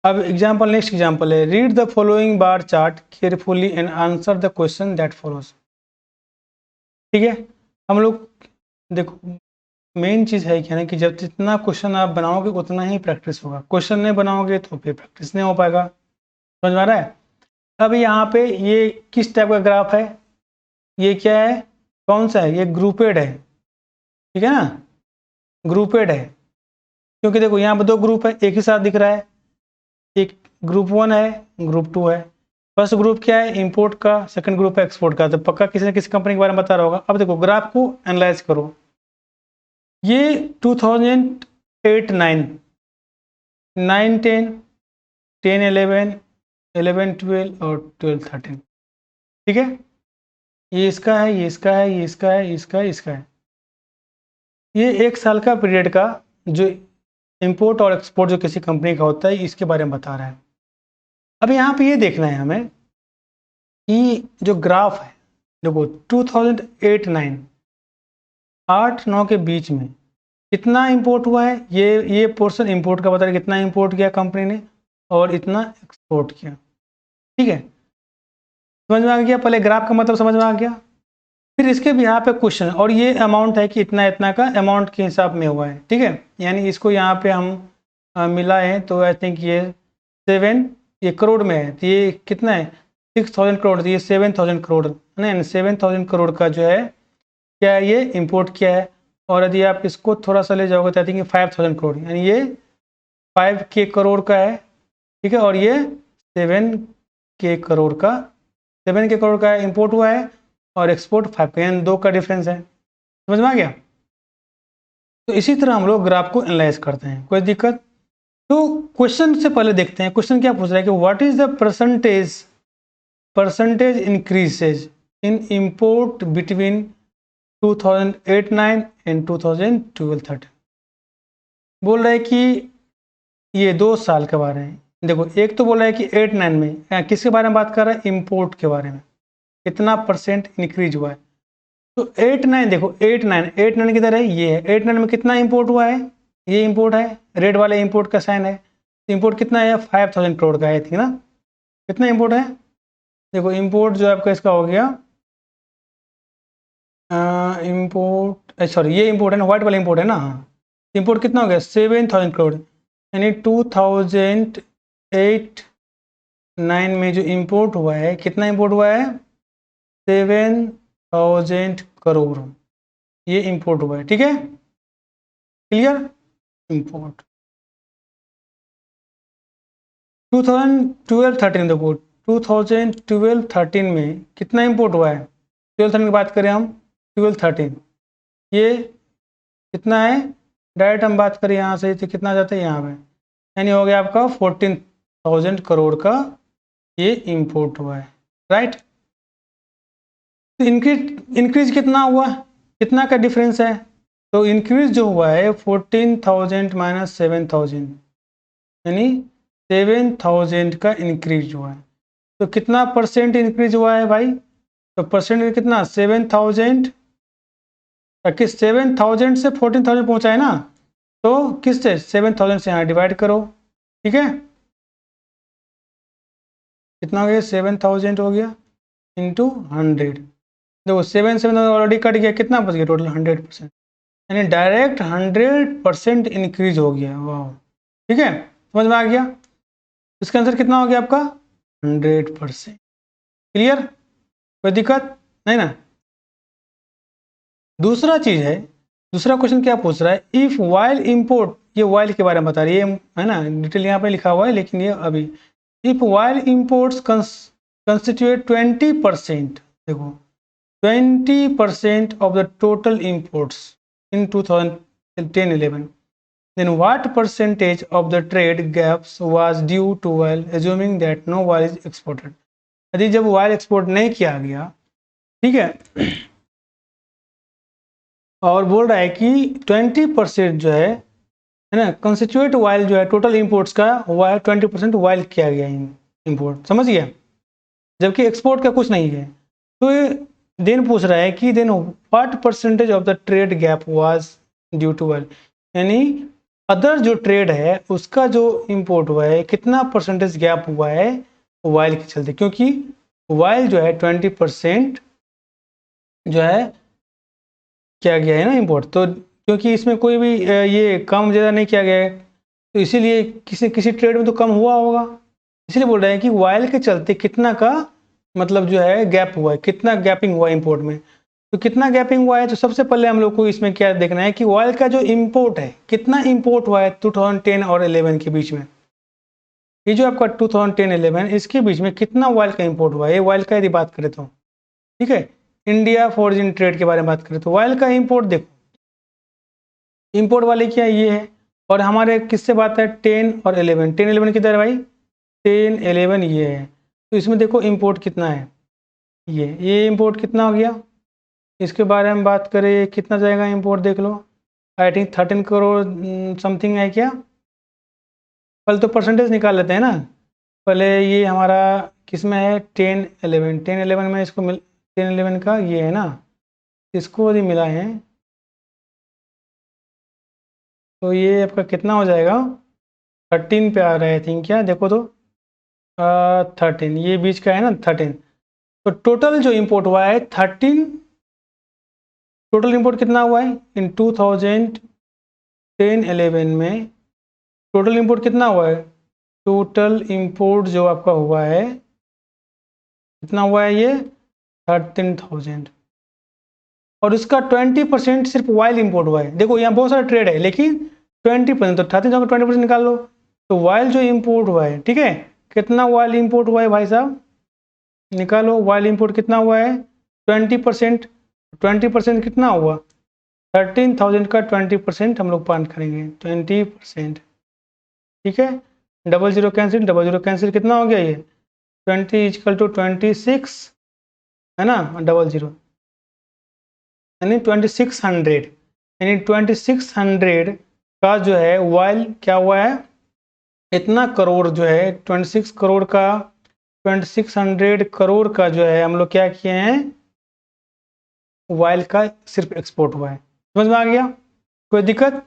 A: अब एग्जाम्पल, नेक्स्ट एग्जाम्पल है, read the following bar chart carefully and answer the question that follows, ठीक है। हम लोग देखो मेन चीज़ है क्या ना कि जब जितना क्वेश्चन आप बनाओगे उतना ही प्रैक्टिस होगा, क्वेश्चन नहीं बनाओगे तो फिर प्रैक्टिस नहीं हो पाएगा, समझ में आ रहा है। अब यहाँ पे ये किस टाइप का ग्राफ है, ये क्या है, कौन सा है, ये ग्रुपेड है, ठीक है ना, ग्रुपेड है, क्योंकि देखो यहाँ पे 2 ग्रुप है एक ही साथ दिख रहा है, एक ग्रुप 1 है ग्रुप 2 है, फर्स्ट ग्रुप क्या है इंपोर्ट का, सेकंड ग्रुप है एक्सपोर्ट का, तो पक्का किसी न किसी कंपनी के बारे में बता रहा होगा। अब देखो ग्राफ को एनालाइज करो, ये 2008 9 9 10 10 11 11 12 और 12 13, ठीक है, ये इसका है, ये इसका है, ये इसका है, इसका है, इसका है, ये 1 साल का पीरियड का जो इंपोर्ट और एक्सपोर्ट जो किसी कंपनी का होता है इसके बारे में बता रहा है। अब यहाँ पे ये देखना है हमें कि जो ग्राफ है देखो 2008 9 8 9 के बीच में कितना इंपोर्ट हुआ है, ये पोर्शन इंपोर्ट का बता रहा है कितना इंपोर्ट किया कंपनी ने और इतना एक्सपोर्ट किया, ठीक है, समझ में आ गया, पहले ग्राफ का मतलब समझ में आ गया। फिर इसके भी यहाँ पे क्वेश्चन और ये अमाउंट है कि इतना इतना का अमाउंट के हिसाब में हुआ है, ठीक है, यानी इसको यहाँ पे हम मिलाएं तो आई थिंक ये 7 ये करोड़ में है, तो ये कितना है 6000 करोड़, तो ये 7000 करोड़ नहीं 7000 करोड़ का जो है क्या है ये इंपोर्ट किया है, और यदि आप इसको थोड़ा सा ले जाओगे तो आई थिंक 5000 करोड़ यानी ये 5K करोड़ का है, ठीक है, और ये 7K करोड़ का 7K करोड़ का इंपोर्ट हुआ है और एक्सपोर्ट 5 यानी 2 का डिफरेंस है। समझ में आ गया? तो इसी तरह हम लोग ग्राफ को एनालाइज करते हैं, कोई दिक्कत? तो क्वेश्चन से पहले देखते हैं क्वेश्चन क्या पूछ रहा है कि what is the percentage increases in import between 2008-9 and 2012-13। बोल रहा है कि ये 2 साल के बारे में। देखो, एक तो बोल रहा है कि 8-9 में किसके बारे में बात कर रहा है? इंपोर्ट के बारे में, कितना परसेंट इंक्रीज हुआ है। तो 8-9 देखो, 8-9 किधर है? ये है। 8-9 में कितना इंपोर्ट हुआ है? ये इंपोर्ट है, रेड वाले इंपोर्ट का साइन है। इंपोर्ट कितना है? 5000 करोड़ का है, थी ना? कितना इंपोर्ट है? देखो इंपोर्ट जो आपका इसका हो गया इंपोर्ट, सॉरी ये इंपोर्ट है ना, व्हाइट वाला इंपोर्ट है ना। इंपोर्ट कितना हो गया? 7000 करोड़, यानी 2008-9 में जो इंपोर्ट हुआ है, कितना इंपोर्ट हुआ है? 7000 करोड़ ये इंपोर्ट हुआ है। ठीक है, क्लियर? इंपोर्ट 2012-13 देखो, 2012-13 में कितना इंपोर्ट हुआ है? 12-13 की बात करें हम, 12-13 ये कितना है? डायरेक्ट हम बात करें यहाँ से तो कितना आ जाता है यहाँ पे, यानी हो गया आपका 14,000 करोड़ का ये इंपोर्ट हुआ है, राइट? तो इंक्रीज कितना हुआ? कितना का डिफरेंस है? तो इंक्रीज जो हुआ है 14,000 माइनस 7,000, यानी 7,000 का इंक्रीज हुआ है। तो कितना परसेंट इंक्रीज हुआ है भाई? तो परसेंट कितना? 7,000, किस 7,000 से 14,000 पहुंचा है ना, तो किससे? 7,000 से यहाँ डिवाइड करो। ठीक है, कितना हो गया? 7,000 हो गया इंटू 100। देखो 7 ऑलरेडी कट गया, कितना बच गया टोटल? 100%, यानी डायरेक्ट 100% इंक्रीज हो गया। वाह, ठीक है, समझ में आ गया? इसका आंसर कितना हो गया आपका? 100%। क्लियर? कोई दिक्कत नहीं ना? दूसरा चीज है, दूसरा क्वेश्चन क्या पूछ रहा है? इफ वाइल इंपोर्ट, ये वाइल के बारे में बता रही है ना, डिटेल यहाँ पे लिखा हुआ है, लेकिन ये अभी इफ वाइल इंपोर्ट्स कंस्टिट्यूट 20%, देखो 20% of the total imports in 2010-11, then what percentage of the trade gaps was due to while assuming that no oil is exported? यदि जब ऑयल एक्सपोर्ट नहीं किया गया, ठीक है, और बोल रहा है कि 20% जो है ना, कंस्टिट्यूट ऑयल जो है टोटल इंपोर्ट्स का हुआ है, 20% ऑयल किया गया इंपोर्ट, समझ गया? जबकि एक्सपोर्ट का कुछ नहीं है। तो देन पूछ रहा है कि then what percentage of the trade gap was due to oil, यानी अदर जो ट्रेड है उसका जो इंपोर्ट हुआ है, कितना परसेंटेज गैप हुआ है ऑयल के चलते, क्योंकि ऑयल जो है 20% जो है किया गया है ना इंपोर्ट, तो क्योंकि इसमें कोई भी ये कम ज़्यादा नहीं किया गया है, तो इसीलिए किसी किसी ट्रेड में तो कम हुआ होगा। इसलिए बोल रहे हैं कि ऑयल के चलते कितना का मतलब जो है गैप हुआ है, कितना गैपिंग हुआ है इंपोर्ट में। तो कितना गैपिंग हुआ है, तो सबसे पहले हम लोग को इसमें क्या देखना है कि ऑयल का जो इंपोर्ट है, कितना इंपोर्ट हुआ है 2010 और 11 के बीच में। ये जो आपका 2010-11 इसके बीच में कितना ऑयल का इंपोर्ट हुआ है, ये ऑयल का यदि बात करें तो, ठीक है, इंडिया फॉरेन ट्रेड के बारे में बात करें तो ऑयल का इंपोर्ट देखो, इंपोर्ट वाले क्या ये है, और हमारे किससे बात है? 10 और 11, 10-11 किधर है भाई? 10-11 ये है। तो इसमें देखो इंपोर्ट कितना है, ये इंपोर्ट कितना हो गया, इसके बारे में बात करें कितना जाएगा इंपोर्ट, देख लो, आई थिंक 13 करोड़ समथिंग है क्या? पहले तो परसेंटेज निकाल लेते हैं ना, पहले ये हमारा किस में है? 10-11 में इसको 10-11 का ये है ना, इसको यदि मिला है तो ये आपका कितना हो जाएगा? 13 पे आ रहा है आई थिंक, क्या देखो तो 13, ये बीच का है ना 13, तो टोटल जो इंपोर्ट हुआ है 13, टोटल इंपोर्ट कितना हुआ है इन 2010-11 में? टोटल इंपोर्ट कितना हुआ है? टोटल इंपोर्ट जो आपका हुआ है कितना हुआ है? ये 13,000, और इसका 20% सिर्फ ऑयल इंपोर्ट हुआ है। देखो यहाँ बहुत सारा ट्रेड है, लेकिन 20%, तो 13,000 का 20% निकाल लो, तो ऑयल जो इंपोर्ट हुआ है, ठीक है, कितना ऑयल इंपोर्ट हुआ है भाई साहब? निकालो ऑयल इंपोर्ट कितना हुआ है? 20%, 20% कितना हुआ? 13,000 का 20% हम लोग पान करेंगे, 20%। ठीक है, डबल जीरो कैंसिल, कितना हो गया ये? 20 इजकल टू 26 है ना, डबल जीरो यानी 2600, यानी 2600 का जो है वाइल क्या हुआ है, इतना करोड़ जो है 26 करोड़ का, 2600 करोड़ का जो है हम लोग क्या किए हैं, वाइल का सिर्फ एक्सपोर्ट हुआ है। समझ में आ गया? कोई दिक्कत?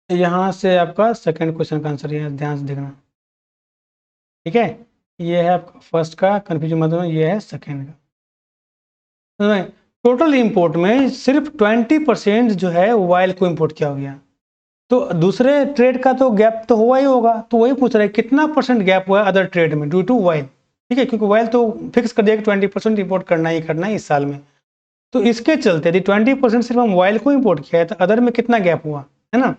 A: यहाँ से आपका सेकंड क्वेश्चन का आंसर है, ध्यान से देखना। ठीक है, ये है आपका फर्स्ट का, कन्फ्यूजन मत होना, ये है सेकंड का। टोटल इंपोर्ट में सिर्फ 20% जो है वाइल को इंपोर्ट किया हो गया, तो दूसरे ट्रेड का तो गैप तो हुआ ही होगा, तो वही पूछ रहे हैं कितना परसेंट गैप हुआ है अदर ट्रेड में ड्यू टू वाइल। ठीक है, क्योंकि वाइल तो फिक्स कर दिया कि 20% इंपोर्ट करना ही करना है इस साल में, तो इसके चलते यदि 20% सिर्फ हम वाइल को इंपोर्ट किया है तो अदर में कितना गैप हुआ है ना,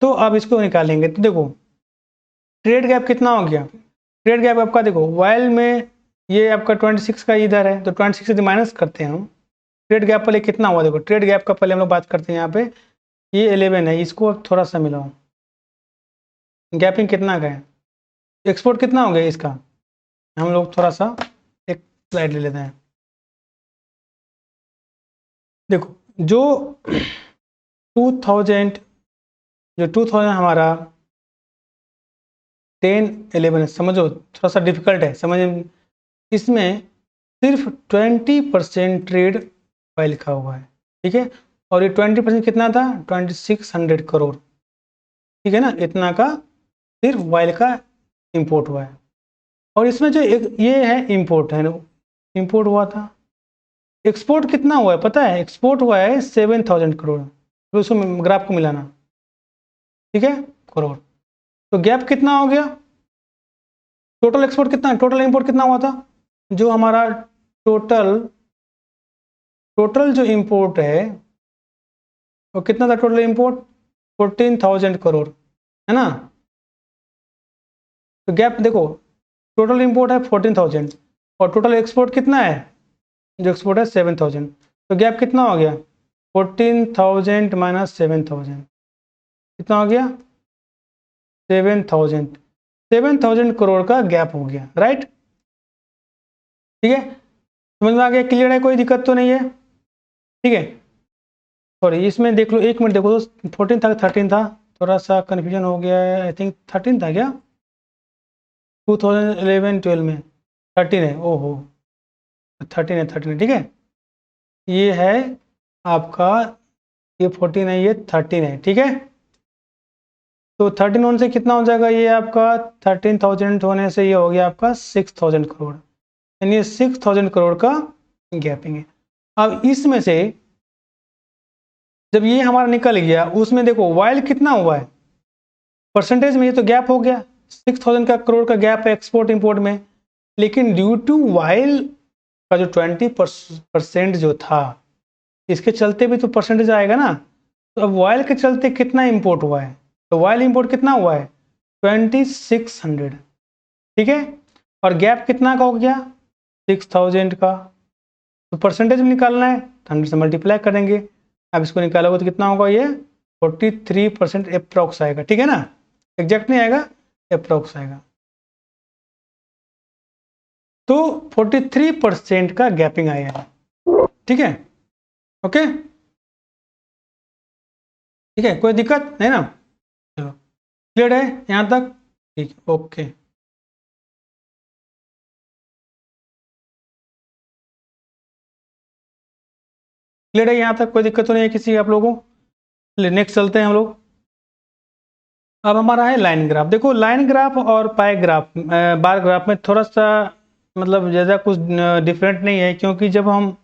A: तो अब इसको निकालेंगे। तो देखो ट्रेड गैप कितना हो गया, ट्रेड गैप आपका देखो वाइल में ये आपका 26 का इधर है, तो 26 से माइनस करते हैं हम, ट्रेड गैप पहले कितना हुआ, देखो ट्रेड गैप का पहले हम लोग बात करते हैं। यहाँ पे ये 11 है, इसको अब थोड़ा सा मिलाओ, गैपिंग कितना का है, एक्सपोर्ट कितना हो गया इसका, हम लोग थोड़ा सा एक स्लाइड ले लेते हैं। देखो जो 2000 हमारा 10 11 है, समझो थोड़ा सा डिफिकल्ट है समझ, इसमें सिर्फ 20% ट्रेड वाइल लिखा हुआ है। ठीक है, और ये 20% कितना था, 2600 करोड़। ठीक है ना, इतना का सिर्फ वाइल का इंपोर्ट हुआ है, और इसमें जो एक ये है इंपोर्ट है, इंपोर्ट हुआ था। एक्सपोर्ट कितना हुआ है पता है, एक्सपोर्ट हुआ है 7000 करोड़, तो उसको ग्राफ को मिलाना। ठीक है, करोड़, तो गैप कितना हो गया, टोटल एक्सपोर्ट कितना, टोटल इंपोर्ट कितना हुआ था, जो हमारा टोटल जो इंपोर्ट है वो कितना था, टोटल इंपोर्ट 14,000 करोड़ है ना, तो गैप देखो टोटल इंपोर्ट है 14,000 और टोटल एक्सपोर्ट कितना है, जो एक्सपोर्ट है 7,000, तो गैप कितना हो गया, 14,000 माइनस 7,000 कितना हो गया, 7,000 करोड़ का गैप हो गया। राइट, ठीक है, समझ में आ गया, क्लियर है, कोई दिक्कत तो नहीं है। ठीक है, सॉरी इसमें देख लो, एक मिनट देखो दोस्त, 14 था 13 था, थोड़ा सा कन्फ्यूजन हो गया है, आई थिंक 13 था क्या, 2011-12 में 13 है, ओहो 13 है, ठीक है, ये है आपका, ये 14 है, ये 13 है। ठीक है, तो 13 से कितना हो जाएगा, ये आपका 13,000 होने से ये हो गया आपका 6,000 करोड़, यानी 6,000 करोड़ का गैपिंग है। अब इसमें से जब ये हमारा निकल गया, उसमें देखो वाइल कितना हुआ है परसेंटेज में, ये तो गैप हो गया 6,000 का करोड़ का गैप है एक्सपोर्ट इंपोर्ट में, लेकिन ड्यू टू वाइल का जो 20% जो था, इसके चलते भी तो परसेंटेज आएगा ना, तो अब वाइल के चलते कितना इंपोर्ट हुआ है, तो वाइल इंपोर्ट कितना हुआ है 2600। ठीक है, और गैप कितना का हो गया 6,000 का, तो परसेंटेज में निकालना है 100 से मल्टीप्लाई करेंगे, अब इसको निकालोगे तो कितना होगा, ये 43% अप्रॉक्स आएगा। ठीक है ना, एग्जैक्ट नहीं आएगा, अप्रॉक्स आएगा, तो 43% का गैपिंग आया है। ठीक है, ओके, ठीक है, कोई दिक्कत नहीं ना, चलो क्लियर है यहाँ तक, ठीक है, ओके। क्लियर है यहाँ तक, कोई दिक्कत तो नहीं है किसी आप लोगों को। नेक्स्ट चलते हैं हम लोग, अब हमारा है लाइन ग्राफ। देखो लाइन ग्राफ और पाई ग्राफ, बार ग्राफ में थोड़ा सा मतलब ज़्यादा कुछ डिफरेंट नहीं है, क्योंकि जब हम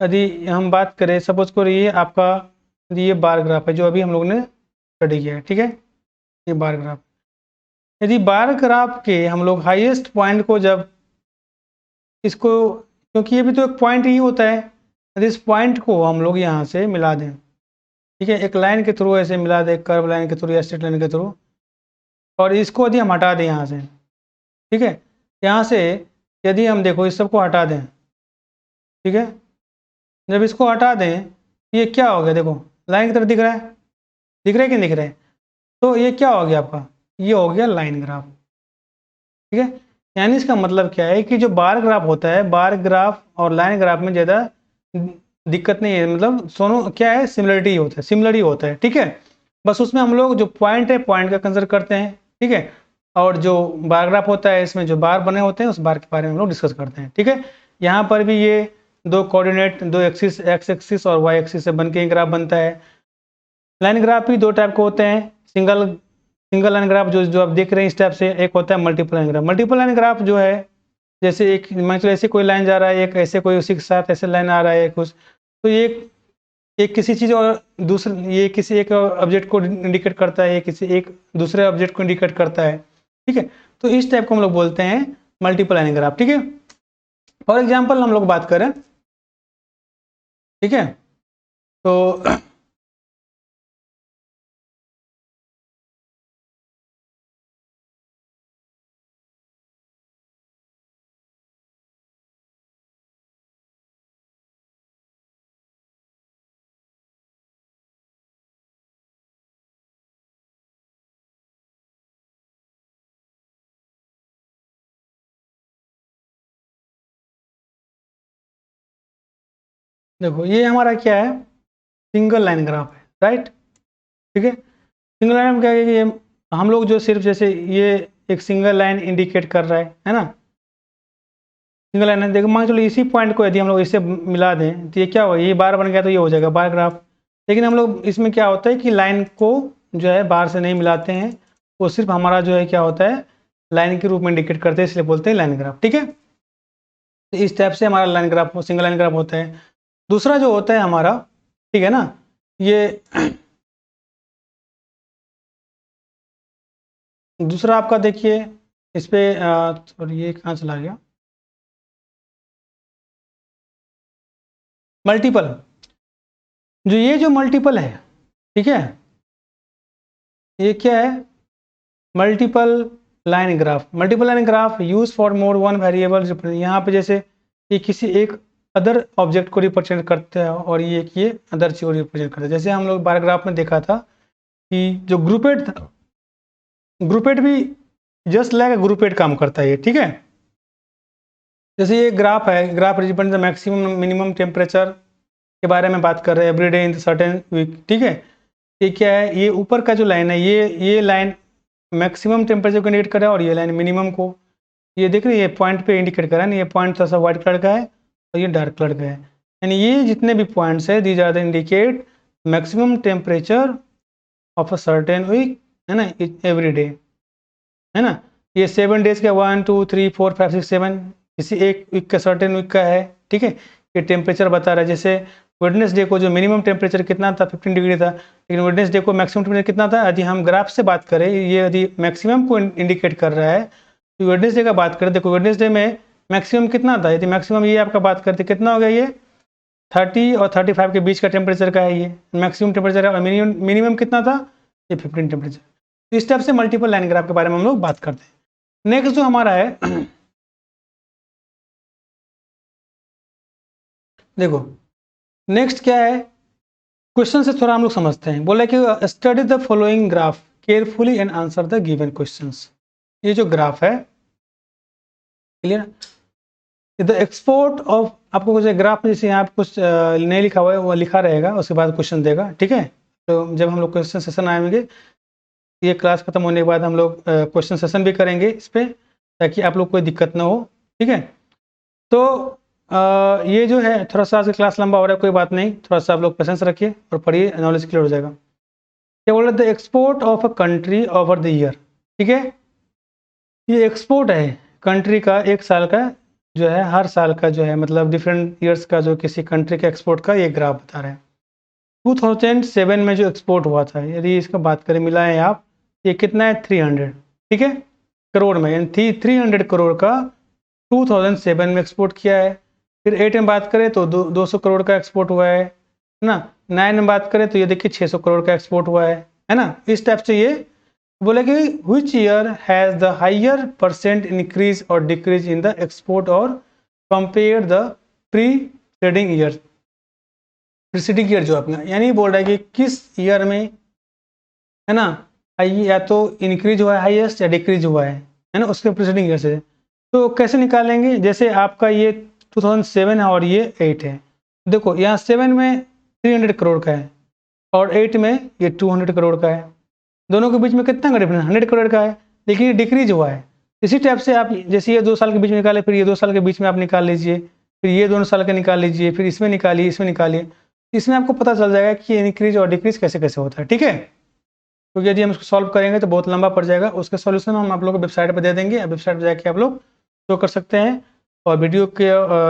A: यदि हम बात करें, सपोज करो ये आपका ये बार ग्राफ है जो अभी हम लोग ने स्टडी किया है। ठीक है, ये बार ग्राफ, यदि बार ग्राफ के हम लोग हाईएस्ट पॉइंट को जब इसको, क्योंकि ये भी तो एक पॉइंट ही होता है, यदि इस पॉइंट को हम लोग यहाँ से मिला दें, ठीक है, एक लाइन के थ्रू ऐसे मिला दें, कर्व लाइन के थ्रू या स्ट्रेट लाइन के थ्रू, और इसको यदि हम हटा दें यहाँ से, ठीक है, यहाँ से यदि हम देखो इस सबको हटा दें, ठीक है। जब इसको हटा दें, ये क्या हो गया, देखो लाइन की तरह दिख रहा है, दिख रहा है कि नहीं दिख रहा है? तो ये क्या हो गया आपका, ये हो गया लाइन ग्राफ। ठीक है, यानी इसका मतलब क्या है कि जो बार ग्राफ होता है, बार ग्राफ और लाइन ग्राफ में ज़्यादा दिक्कत नहीं है, मतलब दोनों क्या है, सिमिलरिटी होता है, सिमिलर ही होता है। ठीक है, बस उसमें हम लोग जो पॉइंट है, पॉइंट का कंसिडर करते हैं। ठीक है, और जो बार ग्राफ होता है, इसमें जो बार बने होते हैं, उस बार के बारे में हम लोग डिस्कस करते हैं। ठीक है, यहाँ पर भी ये दो कोऑर्डिनेट, दो एक्सिस, एक्स एक्सिस और वाई एक्सिस से बन के ग्राफ बनता है। लाइन ग्राफ भी दो टाइप के होते हैं, सिंगल लाइन ग्राफ जो जो आप देख रहे हैं इस टाइप से, एक होता है multiple line graph. Multiple line graph जो है, जैसे एक मान चलो ऐसे कोई लाइन जा रहा है, एक ऐसे कोई उसी के साथ ऐसे लाइन आ रहा है कुछ, तो ये एक किसी चीज़ और दूसरे, ये किसी एक ऑब्जेक्ट को इंडिकेट करता है, ये किसी एक दूसरे ऑब्जेक्ट को इंडिकेट करता है। ठीक है, तो इस टाइप को हम लोग बोलते हैं मल्टीपल लाइन ग्राफ। ठीक है, फॉर एग्जाम्पल हम लोग बात करें, ठीक है, तो देखो ये हमारा क्या है, सिंगल लाइन ग्राफ है, राइट। ठीक है, सिंगल लाइन में क्या है कि ये हम लोग जो सिर्फ जैसे ये एक सिंगल लाइन इंडिकेट कर रहा है ना, सिंगल लाइन है। देखो मान चलो इसी पॉइंट को यदि हम लोग इससे मिला दें तो ये क्या होगा, ये बार बन गया तो ये हो जाएगा बार ग्राफ। लेकिन हम लोग इसमें क्या होता है कि लाइन को जो है बार से नहीं मिलाते हैं, वो सिर्फ हमारा जो है क्या होता है, लाइन के रूप में इंडिकेट करते हैं, इसलिए बोलते हैं लाइन ग्राफ। ठीक है, तो इस टाइप से हमारा line graph, single line graph होता है। दूसरा जो होता है हमारा, ठीक है ना, ये दूसरा आपका देखिए, इस पे और ये कहाँ चला गया, मल्टीपल, जो मल्टीपल है, ठीक है, ये क्या है, multiple line graph. Multiple line graph use for more one variable. यहाँ पे जैसे ये किसी एक अदर ऑब्जेक्ट को रिप्रेजेंट करता है और ये अदर चीज को रिप्रेजेंट करता है। जैसे हम लोग बार ग्राफ में देखा था कि जो ग्रुपेड था, ग्रुपेड भी जस्ट लाइक ग्रुपेड काम करता है ये। ठीक है, जैसे ये ग्राफ है, graph represent the maximum minimum temperature के बारे में बात कर रहे हैं every day in certain week. ठीक है, ये क्या है, ये ऊपर का जो लाइन है, ये लाइन मैक्सिमम टेम्परेचर को इंडिकेट कर रहा है और ये लाइन मिनिमम को, ये देख रहे हैं, ये पॉइंट पे इंडिकेट कर रहा है ना, ये पॉइंट थोड़ा सा व्हाइट कलर का है और ये डार्क कलर का है। यानी ये जितने भी पॉइंट्स है, these are the indicate maximum temperature of a certain week, है ना, एवरी डे, है ना। ये 7 डेज का 1 2 3 4 5 6 7 किसी एक वीक का, सर्टेन वीक का है। ठीक है, ये टेम्परेचर बता रहा है। जैसे वेडनेसडे को जो मिनिमम टेम्परेचर कितना था, 15 डिग्री था, लेकिन वेडनेसडे को मैक्सिमम टेम्परेचर कितना था। यदि हम ग्राफ से बात करें, ये यदि मैक्सिमम को इंडिकेट कर रहा है, तो वेडनेसडे का बात करें, देखो वेडनेसडे में मैक्सिमम कितना था, यदि मैक्सिमम ये आपका बात करते कितना हो गया, ये 30 और 35 के बीच का टेम्परेचर का है ये मैक्सिमम टेम्परेचर है, और मिनिमम कितना था, ये 15 टेम्परेचर। इस टाइप से मल्टीपल लाइन ग्राफ के बारे में हम लोग बात करते हैं। नेक्स्ट जो हमारा है देखो नेक्स्ट क्या है, क्वेश्चन से थोड़ा हम लोग समझते हैं। बोला कि study the following graph carefully and answer the given questions. ये जो ग्राफ है, क्लियर, द एक्सपोर्ट ऑफ, आपको कुछ ग्राफ में जैसे यहाँ पे कुछ नहीं लिखा हुआ है, वो लिखा रहेगा, उसके बाद क्वेश्चन देगा। ठीक है, तो जब हम लोग क्वेश्चन सेशन आएंगे, ये क्लास खत्म होने के बाद हम लोग क्वेश्चन सेशन भी करेंगे इस पर, ताकि आप लोग कोई दिक्कत ना हो। ठीक है, तो ये जो है थोड़ा सा आज क्लास लंबा हो रहा है, कोई बात नहीं, थोड़ा सा आप लोग पेशेंस रखिए और पढ़िए, नॉलेज क्लियर हो जाएगा। क्या बोल रहे थे, export of a country over the year. ठीक है, ये एक्सपोर्ट है कंट्री का, एक साल का जो है, हर साल का जो है, मतलब डिफरेंट ईयर्स का जो किसी कंट्री के एक्सपोर्ट का ये ग्राफ बता रहे हैं। 2007 में जो एक्सपोर्ट हुआ था, यदि इसका बात करें, मिलाएं आप, ये कितना है, 300, ठीक है, करोड़ में, यानी 300 करोड़ का 2007 में एक्सपोर्ट किया है। फिर 8 में बात करें तो 200 करोड़ का एक्सपोर्ट हुआ है ना। 9 में बात करें तो ये देखिए 600 करोड़ का एक्सपोर्ट हुआ है ना। इस टाइप से ये बोले कि which year has the higher % increase or decrease in the export और compare the pre preceding year, preceding year जो अपना, यानी बोल रहा है कि किस ईयर में, है ना, या तो इंक्रीज हुआ है हाईएस्ट या डिक्रीज हुआ है ना, उसके प्रीसीडिंग ईयर से। तो कैसे निकालेंगे, जैसे आपका ये 2007 है और ये 8 है, देखो यहाँ 7 में 300 करोड़ का है और 8 में ये 200 करोड़ का है, दोनों के बीच में कितना का डिफरेंस, 100 करोड़ का है, लेकिन ये डिक्रीज हुआ है। इसी टाइप से आप जैसे ये 2 साल के बीच में निकाले, फिर ये 2 साल के बीच में आप निकाल लीजिए, फिर ये 2 साल का निकाल लीजिए, फिर इसमें निकालिए, इसमें निकालिए, इसमें आपको पता चल जाएगा कि ये इंक्रीज और डिक्रीज कैसे कैसे होता है, ठीक है। तो यदि हम इसको सॉल्व करेंगे तो बहुत लंबा पड़ जाएगा, उसका सॉल्यूशन हम आप लोग को वेबसाइट पर दे देंगे, वेबसाइट पर जाके आप लोग शो कर सकते हैं, और वीडियो के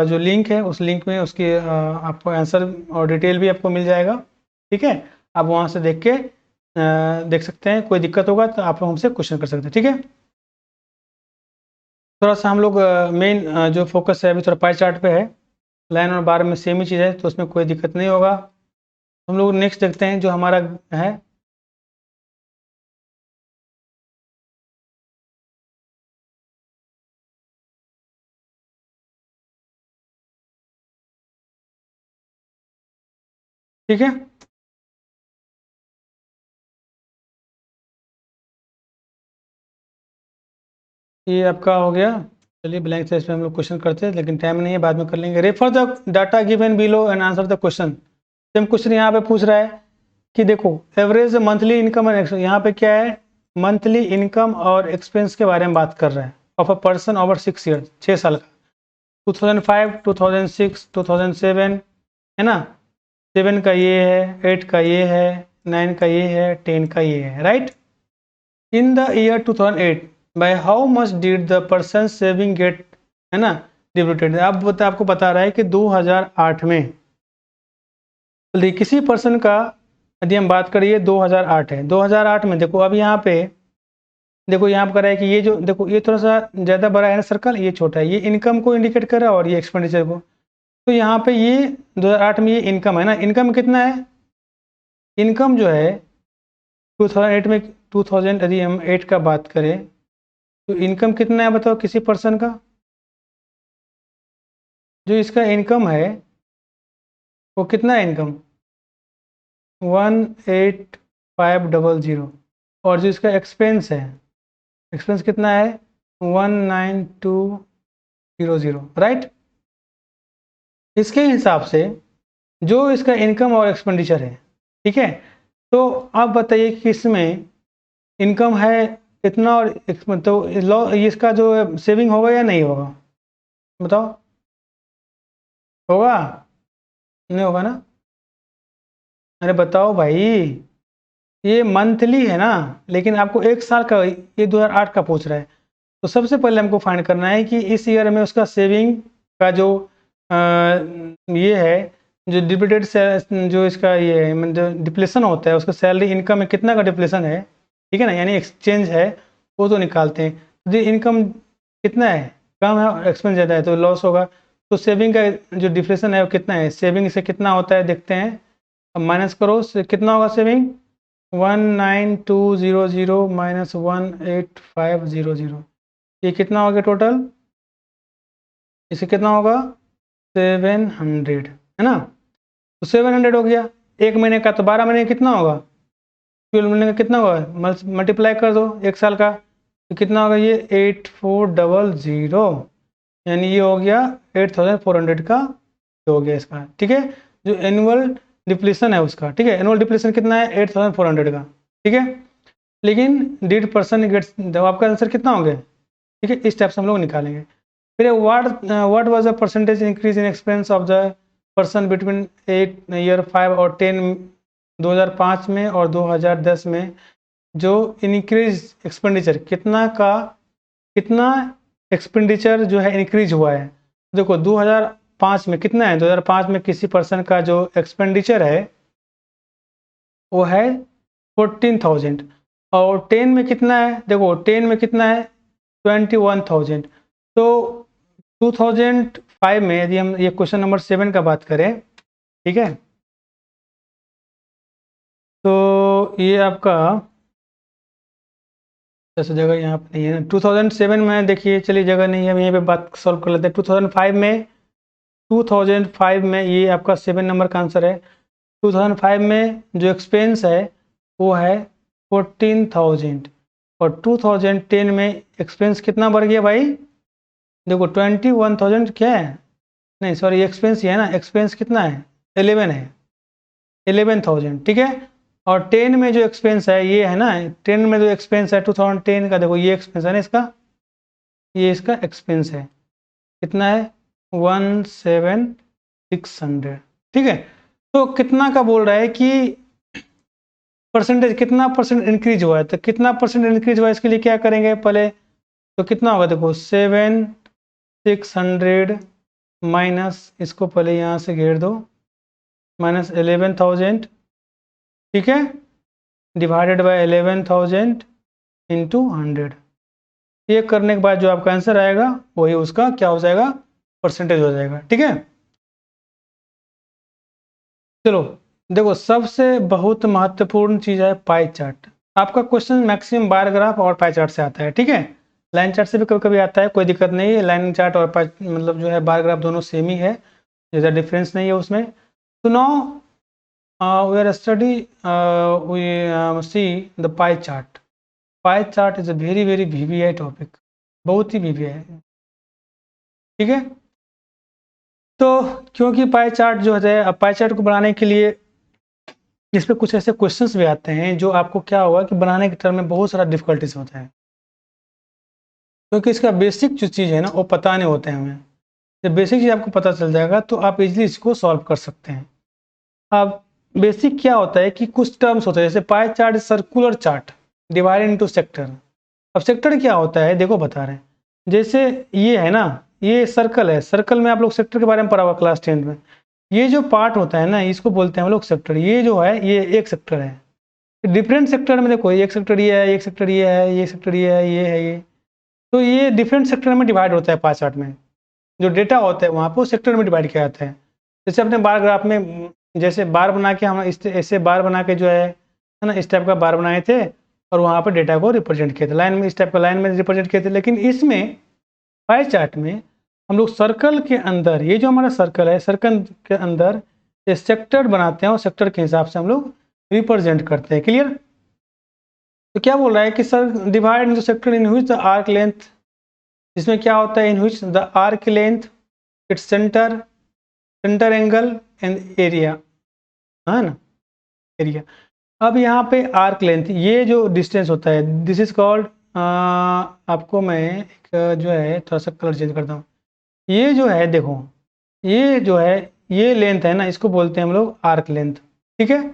A: जो लिंक है उस लिंक में उसके आपको आंसर और डिटेल भी आपको मिल जाएगा, ठीक है। आप वहाँ से देख के देख सकते हैं, कोई दिक्कत होगा तो आप लोग हमसे क्वेश्चन कर सकते हैं, ठीक है। थोड़ा सा हम लोग मेन जो फोकस है अभी थोड़ा पाई चार्ट पे है, लाइन और बार में सेम ही चीज़ है तो उसमें कोई दिक्कत नहीं होगा। हम लोग नेक्स्ट देखते हैं जो हमारा है, ठीक है। ये आपका हो गया, चलिए ब्लैंक स्पेस पे हम लोग क्वेश्चन करते हैं, लेकिन टाइम नहीं है, बाद में कर लेंगे। Refer the data given below and answer the question. Same question यहाँ पे पूछ रहा है कि देखो average monthly income and expense, यहाँ पे क्या है, मंथली इनकम और एक्सपेंस के बारे में बात कर रहा है, of a person over 6 year, 6 साल का, 2005, 2006, 2007, है ना, 7 का ये है, 8 का ये है, 9 का ये है, 10 का ये है, right. In the year 2008 by how much did the person saving get, है ना, डिब्यूटेड। आपको बता रहा है कि 2008 में, तो किसी पर्सन का यदि हम बात करिए 2008 है, 2008 में देखो अब यहाँ पे देखो, यहाँ पर कह रहा है कि ये जो देखो ये थोड़ा सा ज़्यादा बड़ा है ना सर्कल, ये छोटा है, ये इनकम को इंडिकेट कर रहा है और ये एक्सपेंडिचर को। तो यहाँ पे ये 2008 में ये इनकम है ना, इनकम कितना है, इनकम जो है 2008 में, 2000 यदि हम 8 का बात करें तो इनकम कितना है बताओ किसी पर्सन का, जो इसका इनकम है वो कितना है इनकम, 18500, और जो इसका एक्सपेंस है, एक्सपेंस कितना है 19200, राइट। इसके हिसाब से जो इसका इनकम और एक्सपेंडिचर है, ठीक है, तो आप बताइए कि इसमें इनकम है इतना और तो इसका जो सेविंग होगा या नहीं होगा, बताओ, होगा, नहीं होगा ना, अरे बताओ भाई, ये मंथली है ना, लेकिन आपको 1 साल का, ये 2008 का पूछ रहा है, तो सबसे पहले हमको फाइंड करना है कि इस ईयर में उसका सेविंग का जो ये है, जो डिप्यूटेड जो इसका ये है, जो डिप्लेशन होता है उसका सैलरी इनकम में कितना का डिप्लेशन है, ठीक है ना, यानी एक्सचेंज है, वो तो निकालते हैं। जो इनकम कितना है, कम है, और एक्सपेंस ज़्यादा है तो लॉस होगा। तो सेविंग का जो डिप्लेशन है वो कितना है, सेविंग से कितना होता है देखते हैं, अब माइनस करो, कितना होगा सेविंग, 19200 माइनस 18500, ये कितना हो गया टोटल, इसे कितना होगा 700, है ना, तो 700 हो गया। 1 महीने का तो 12 महीने का कितना होगा, 12 महीने का कितना होगा, मल्टीप्लाई कर दो 1 साल का, तो कितना होगा ये 8400, यानी ये हो गया 8400 का हो गया इसका, ठीक है, जो एनुअल डिप्लीशन है उसका, ठीक है, एनुअल डिप्लीशन कितना है 8400 का, ठीक है। लेकिन डिड पर्सन गेट्स, आपका आंसर कितना हो गया, ठीक है, इस टाइप से हम लोग निकालेंगे। फिर what was the percentage increase in expense of the person between 8 year 5 और 10, 2005 में और 2010 में, जो इंक्रीज एक्सपेंडिचर कितना एक्सपेंडिचर जो है इंक्रीज हुआ है। देखो 2005 में कितना है, 2005 में किसी पर्सन का जो एक्सपेंडिचर है वो है 14,000, और 10 में कितना है, देखो 10 में कितना है 21,000। तो 2005 में यदि हम ये क्वेश्चन नंबर 7 का बात करें, ठीक है, तो ये आपका जैसे जगह यहाँ पर नहीं है, 2007 में देखिए, चलिए जगह नहीं है, हम यहीं पे बात सॉल्व कर लेते हैं। 2005 में 2005 में, ये आपका 7 नंबर का आंसर है। 2005 में जो एक्सपेंस है वो है 14,000 और 2010 में एक्सपेंस कितना बढ़ गया भाई? देखो 21,000 क्या है, नहीं सॉरी एक्सपेंस ये है ना, एक्सपेंस कितना है 11 है, 11,000 ठीक है। और 10 में जो एक्सपेंस है ये है ना, 10 में जो एक्सपेंस है 2010 का, देखो ये एक्सपेंस है ना इसका, ये इसका एक्सपेंस है कितना है 17,600 ठीक है। तो कितना का बोल रहा है कि परसेंटेज कितना परसेंट इंक्रीज हुआ है, तो कितना परसेंट इंक्रीज हुआ है इसके लिए क्या करेंगे पहले, तो कितना होगा देखो 7,600 माइनस इसको पहले यहाँ से घेर दो, माइनस 11,000 ठीक है, डिवाइडेड बाय 11,000 इंटू 100। ये करने के बाद जो आपका आंसर आएगा वही उसका क्या हो जाएगा, परसेंटेज हो जाएगा ठीक है। चलो देखो सबसे बहुत महत्वपूर्ण चीज़ है पाई चार्ट। आपका क्वेश्चन मैक्सिमम बार ग्राफ और पाई चार्ट से आता है ठीक है, लाइन चार्ट से भी कभी कभी आता है, कोई दिक्कत नहीं है। लाइन चार्ट और पाई मतलब जो है बार ग्राफ दोनों सेम ही है, ज़्यादा डिफरेंस नहीं है उसमें। तो now we are study we see the pie chart. Pie chart is a very very VVI topic, बहुत ही वीवीआई है ठीक है। तो क्योंकि पाई चार्ट जो है, अब पाई चार्ट को बनाने के लिए इस पर कुछ ऐसे क्वेश्चंस भी आते हैं जो आपको क्या होगा कि बनाने के टर्म में बहुत सारा डिफिकल्टीज होता है, क्योंकि इसका बेसिक जो चीज़ है ना वो पता नहीं होते हैं हमें। जब बेसिक चीज़ आपको पता चल जाएगा तो आप इजीली इसको सॉल्व कर सकते हैं। अब बेसिक क्या होता है कि कुछ टर्म्स होते हैं, जैसे pie chart circular chart divide into sector. अब सेक्टर क्या होता है देखो बता रहे हैं, जैसे ये है ना, ये सर्कल है, सर्कल में आप लोग सेक्टर के बारे में पढ़ा हुआ क्लास 10 में। ये जो पार्ट होता है ना इसको बोलते हैं हम लोग सेक्टर। ये जो है ये एक सेक्टर है। डिफरेंट सेक्टर में देखो एक सेक्टर ये है, एक सेक्टर ये है, ये सेक्टर ये है, ये है, ये तो ये डिफरेंट सेक्टर में डिवाइड होता है पाई चार्ट में। जो डेटा होता है वहाँ पर सेक्टर में डिवाइड किया जाता है। जैसे अपने बार ग्राफ में जैसे बार बना के हम इस ऐसे बार बना के जो है ना इस टाइप का बार बनाए थे और वहाँ पर डेटा को रिप्रेजेंट किए थे, लाइन में इस टाइप का लाइन में रिप्रेजेंट किए थे। लेकिन इसमें पाई चार्ट में हम लोग सर्कल के अंदर, ये जो हमारा सर्कल है सर्कल के अंदर ये सेक्टर बनाते हैं और सेक्टर के हिसाब से हम लोग रिप्रेजेंट करते हैं। क्लियर? तो क्या बोल रहा है कि sir divide into sector in which the arc length, इसमें क्या होता है in which the arc length its centre, centre angle and area है ना, एरिया। अब यहाँ पे आर्क लेंथ ये जो डिस्टेंस होता है दिस इज कॉल्ड, आपको मैं एक जो है थोड़ा सा कलर चेंज करता हूँ। ये जो है देखो ये जो है ये लेंथ है ना इसको बोलते हैं हम लोग आर्क लेंथ ठीक है।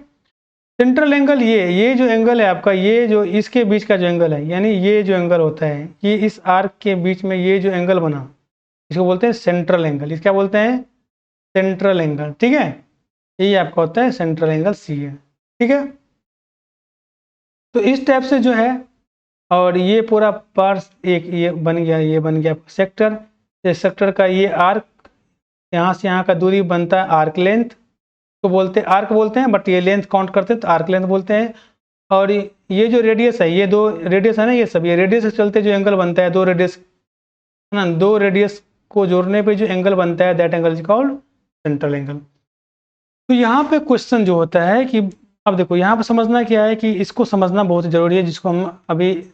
A: सेंट्रल एंगल ये जो एंगल है आपका, ये जो इसके बीच का जो एंगल है, यानी ये जो एंगल होता है ये इस आर्क के बीच में ये जो एंगल बना इसको बोलते हैं सेंट्रल एंगल। इस क्या बोलते हैं? सेंट्रल एंगल ठीक है। ये आपका होता है सेंट्रल एंगल सी है ठीक है। तो इस टाइप से जो है, और ये पूरा पार्ट एक ये बन गया, ये बन गया सेक्टर। इस सेक्टर का ये आर्क, यहाँ से यहाँ का दूरी बनता है आर्क लेंथ को बोलते हैं, आर्क बोलते हैं, बट ये लेंथ काउंट करते हैं तो आर्क लेंथ बोलते हैं। और ये जो रेडियस है, ये दो रेडियस है ना, ये सब ये रेडियस से चलते जो एंगल बनता है, दो रेडियस है ना, दो रेडियस को जोड़ने पे जो एंगल बनता है that angle is called central angle. तो यहाँ पे क्वेश्चन जो होता है कि अब देखो यहाँ पे समझना क्या है कि इसको समझना बहुत ज़रूरी है, जिसको हम अभी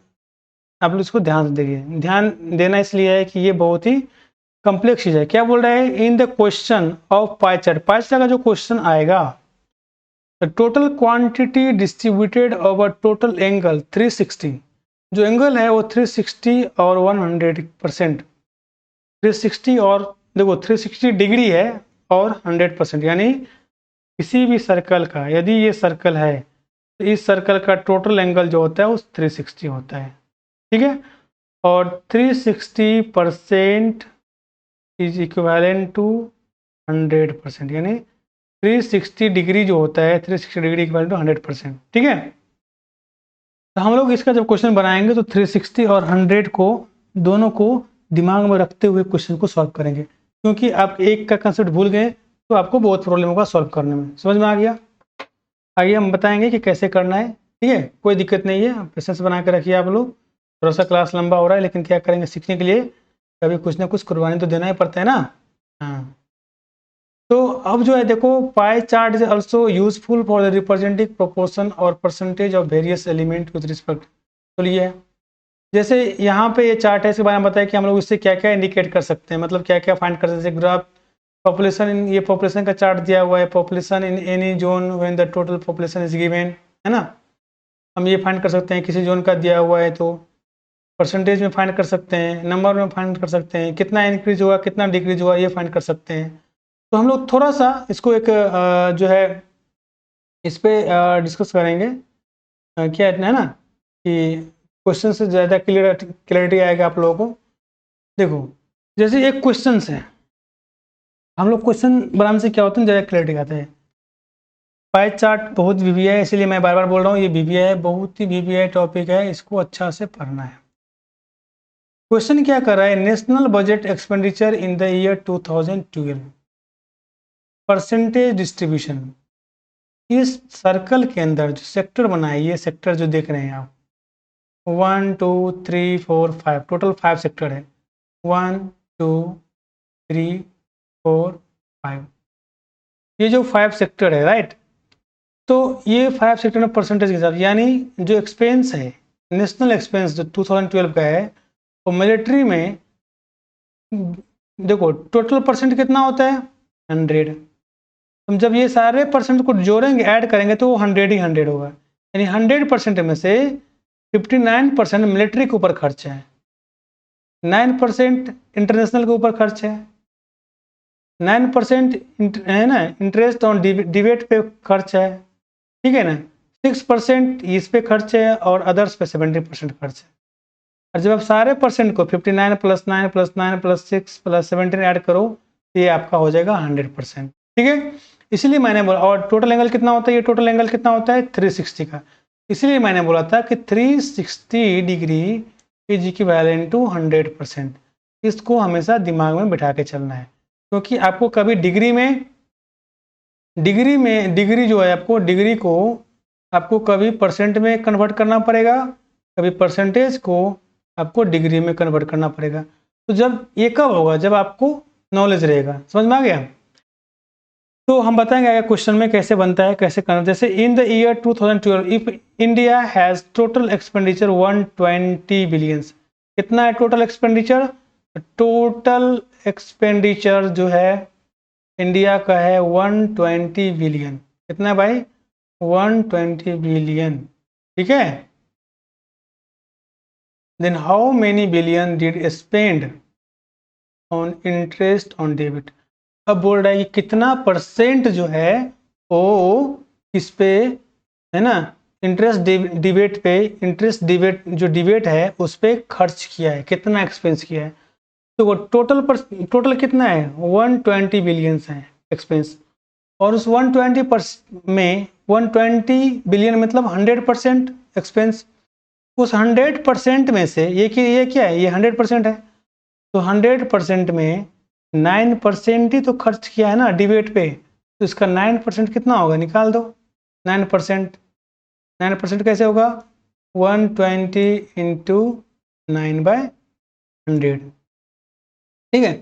A: आप लोग इसको ध्यान देंगे। ध्यान देना इसलिए है कि ये बहुत ही कॉम्प्लेक्स चीज़ है। क्या बोल रहा है? In the question of pi chart, pie chart का जो क्वेश्चन आएगा, the total quantity distributed over total angle 360, जो एंगल है वो 360 और 100%, 360 और देखो 360 डिग्री है और 100%, यानी किसी भी सर्कल का यदि ये सर्कल है तो इस सर्कल का टोटल एंगल जो होता है वो 360 होता है ठीक है। और 360% इज इक्विवेलेंट टू 100%, यानी 360 डिग्री जो होता है 360 डिग्री इक्विवेलेंट टू 100% ठीक है। तो हम लोग इसका जब क्वेश्चन बनाएंगे तो 360 और 100 को दोनों को दिमाग में रखते हुए क्वेश्चन को सॉल्व करेंगे, क्योंकि आप एक का कंसेप्ट भूल गए तो आपको बहुत प्रॉब्लम होगा सॉल्व करने में। समझ में आ गया? आइए हम बताएंगे कि कैसे करना है ठीक है, कोई दिक्कत नहीं है, पेशेंस बना के रखिए आप लोग। थोड़ा सा क्लास लंबा हो रहा है लेकिन क्या करेंगे, सीखने के लिए कभी कुछ ना कुछ कुर्बानी तो देना ही पड़ता है ना। हाँ तो अब जो है देखो, pie chart is also useful for the representing proportion or percentage of various element with respect. तो ये जैसे यहाँ पे ये चार्ट है, इसके बारे में बताया कि हम लोग इससे क्या क्या इंडिकेट कर सकते हैं, मतलब क्या क्या फाइंड कर सकते हैं। ग्राफ पॉपुलेशन इन, ये पॉपुलेशन का चार्ट दिया हुआ है, population in any zone when the total population is given, है ना। हम ये फाइंड कर सकते हैं, किसी जोन का दिया हुआ है तो परसेंटेज में फाइंड कर सकते हैं, नंबर में फाइंड कर सकते हैं, कितना इंक्रीज हुआ कितना डिक्रीज हुआ ये फाइंड कर सकते हैं। तो हम लोग थोड़ा सा इसको एक जो है इस पर डिस्कस करेंगे। क्या इतना है ना कि क्वेश्चन से ज़्यादा क्लियरिटी आएगा आप लोगों को। देखो जैसे एक क्वेश्चन है, हम लोग क्वेश्चन बनाने से क्या होता है, ज़्यादा क्लियरिटी आता है। पाई चार्ट बहुत वीवीआई है, इसलिए मैं बार बार बोल रहा हूँ, ये वीवीआई है, बहुत ही वीवीआई टॉपिक है, इसको अच्छा से पढ़ना है। क्वेश्चन क्या कर रहा है, national budget expenditure in the year 2012 percentage distribution. इस सर्कल के अंदर जो सेक्टर बना है, ये सेक्टर जो देख रहे हैं आप, 1 2 3 4 5, टोटल 5 सेक्टर है, 1 2 3 4 5, ये जो 5 सेक्टर है राइट। तो ये 5 सेक्टर में परसेंटेज के साथ, यानी जो एक्सपेंस है, नेशनल एक्सपेंस जो 2012 का है, तो मिलिट्री में देखो टोटल परसेंट कितना होता है 100। हम जब ये सारे परसेंट को जोड़ेंगे ऐड करेंगे तो वो 100 ही 100 होगा, यानी 100% में से 59% मिलिट्री के ऊपर खर्च है, 9% इंटरनेशनल के ऊपर खर्च है, 9% है ना इंटरेस्ट ऑन डिबेट पे खर्च है, ठीक है ना, 6% इस पे खर्च है और अदर्स पे 70% खर्च है। और जब आप सारे परसेंट को 59 + 9 + 9 + 6 + 17 ऐड करो तो ये आपका हो जाएगा 100%, ठीक है। इसलिए मैंने बोला, और टोटल एंगल कितना होता है, ये टोटल एंगल कितना होता है 360 का, इसलिए मैंने बोला था कि 360 डिग्री इज इक्विवेलेंट टू 100%। इसको हमेशा दिमाग में बिठा के चलना है, क्योंकि आपको कभी डिग्री जो है आपको डिग्री को आपको कभी परसेंट में कन्वर्ट करना पड़ेगा, कभी परसेंटेज को आपको डिग्री में कन्वर्ट करना पड़ेगा। तो जब ये कब होगा, जब आपको नॉलेज रहेगा, समझ में आ गया। तो हम बताएंगे आगे क्वेश्चन में कैसे बनता है, कैसे करना। जैसे इन the year 2012 if India has total expenditure 120 billions, कितना है टोटल एक्सपेंडिचर, टोटल एक्सपेंडिचर जो है इंडिया का है 120 बिलियन, कितना है भाई 120 बिलियन, ठीक है। Then how many billion did spend on interest on debit. अब बोल रहा है कि कितना परसेंट जो है वो इस पे है ना इंटरेस्ट डिबेट पे, इंटरेस्ट डिबेट जो डिबेट है उस पर खर्च किया है, कितना एक्सपेंस किया है। तो वो टोटल कितना है 120 बिलियंस है एक्सपेंस, और उस 120 में 120 बिलियन मतलब 100% एक्सपेंस। उस 100% में से ये क्या है, ये 100% है, तो 100% में 9% ही तो खर्च किया है ना डिबेट पे, तो इसका 9% कितना होगा निकाल दो। 9% कैसे होगा 120 इंटू 9/100, ठीक है।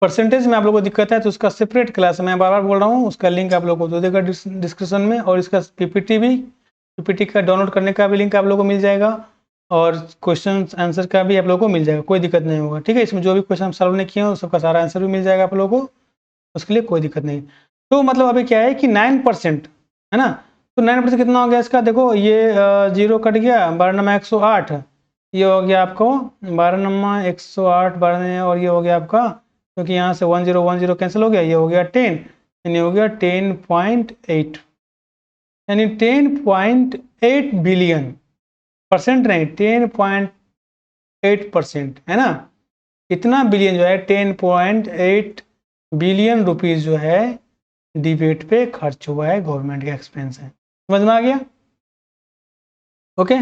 A: परसेंटेज में आप लोगों को दिक्कत है तो उसका सेपरेट क्लास मैं बार बार बोल रहा हूँ, उसका लिंक आप लोगों को दे देगा डिस्क्रिप्शन में, और इसका पीपीटी का डाउनलोड करने का भी लिंक आप लोगों को मिल जाएगा, और क्वेश्चन आंसर का भी आप लोगों को मिल जाएगा, कोई दिक्कत नहीं होगा, ठीक है। इसमें जो भी क्वेश्चन हम सॉल्व नहीं किए हैं सबका सारा आंसर भी मिल जाएगा आप लोगों को, उसके लिए कोई दिक्कत नहीं। तो मतलब अभी क्या है कि 9% है ना, तो 9% कितना हो गया इसका, देखो ये 0 कट गया, 12 नमा 108, ये हो गया आपको 12 नमा 108 12, और ये हो गया आपका, क्योंकि यहाँ से 1010 कैंसिल हो गया, ये हो गया 10, यानी हो गया 10.8, यानी 10.8 बिलियन, परसेंट नहीं 10.8% है ना, इतना बिलियन जो है 10.8 बिलियन रुपीज जो है डिबेट पे खर्च हुआ है, गवर्नमेंट का एक्सपेंस है, समझ में आ गया। ओके,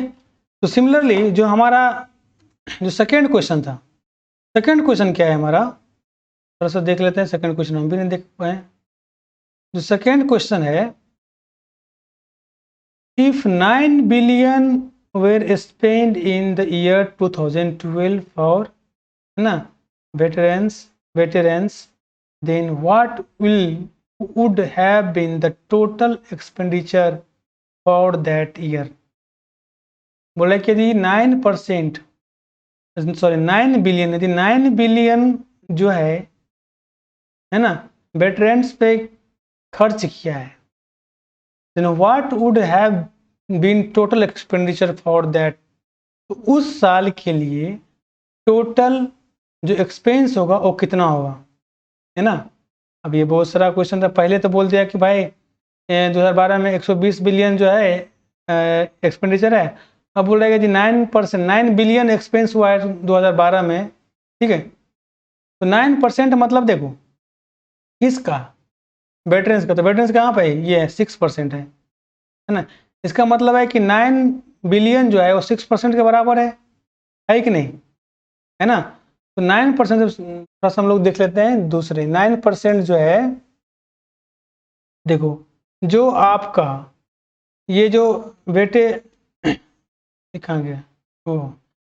A: तो सिमिलरली जो हमारा जो सेकेंड क्वेश्चन था, सेकेंड क्वेश्चन क्या है हमारा, थोड़ा सा देख लेते हैं। सेकेंड क्वेश्चन हम भी नहीं देख पाए। जो सेकेंड क्वेश्चन है, if 9 billion were spend in the year 2012 for है ना veterans, then what will would have been the total expenditure for that year? बोला कि यदि 9% सॉरी 9 बिलियन, यदि 9 बिलियन जो है ना, वेटरन्स पे खर्च किया है, then what would have been total expenditure for that? तो उस साल के लिए टोटल जो एक्सपेंस होगा वो कितना होगा, है ना। अब ये बहुत सारा क्वेश्चन था, पहले तो बोल दिया कि भाई 2012 में 120 बिलियन जो है एक्सपेंडिचर है। अब बोल रहा है कि 9%, 9 बिलियन एक्सपेंस हुआ है 2012 में, ठीक है। तो 9% मतलब देखो किसका, वेटरन्स का, तो वेटरन्स कहाँ पे है, ये 6% है ना। इसका मतलब है कि 9 बिलियन जो है वो 6% के बराबर है कि नहीं, है ना। तो 9% थोड़ा सा हम लोग देख लेते हैं दूसरे 9% जो है, देखो जो आपका ये जो बेटे कहाँ गया, ओ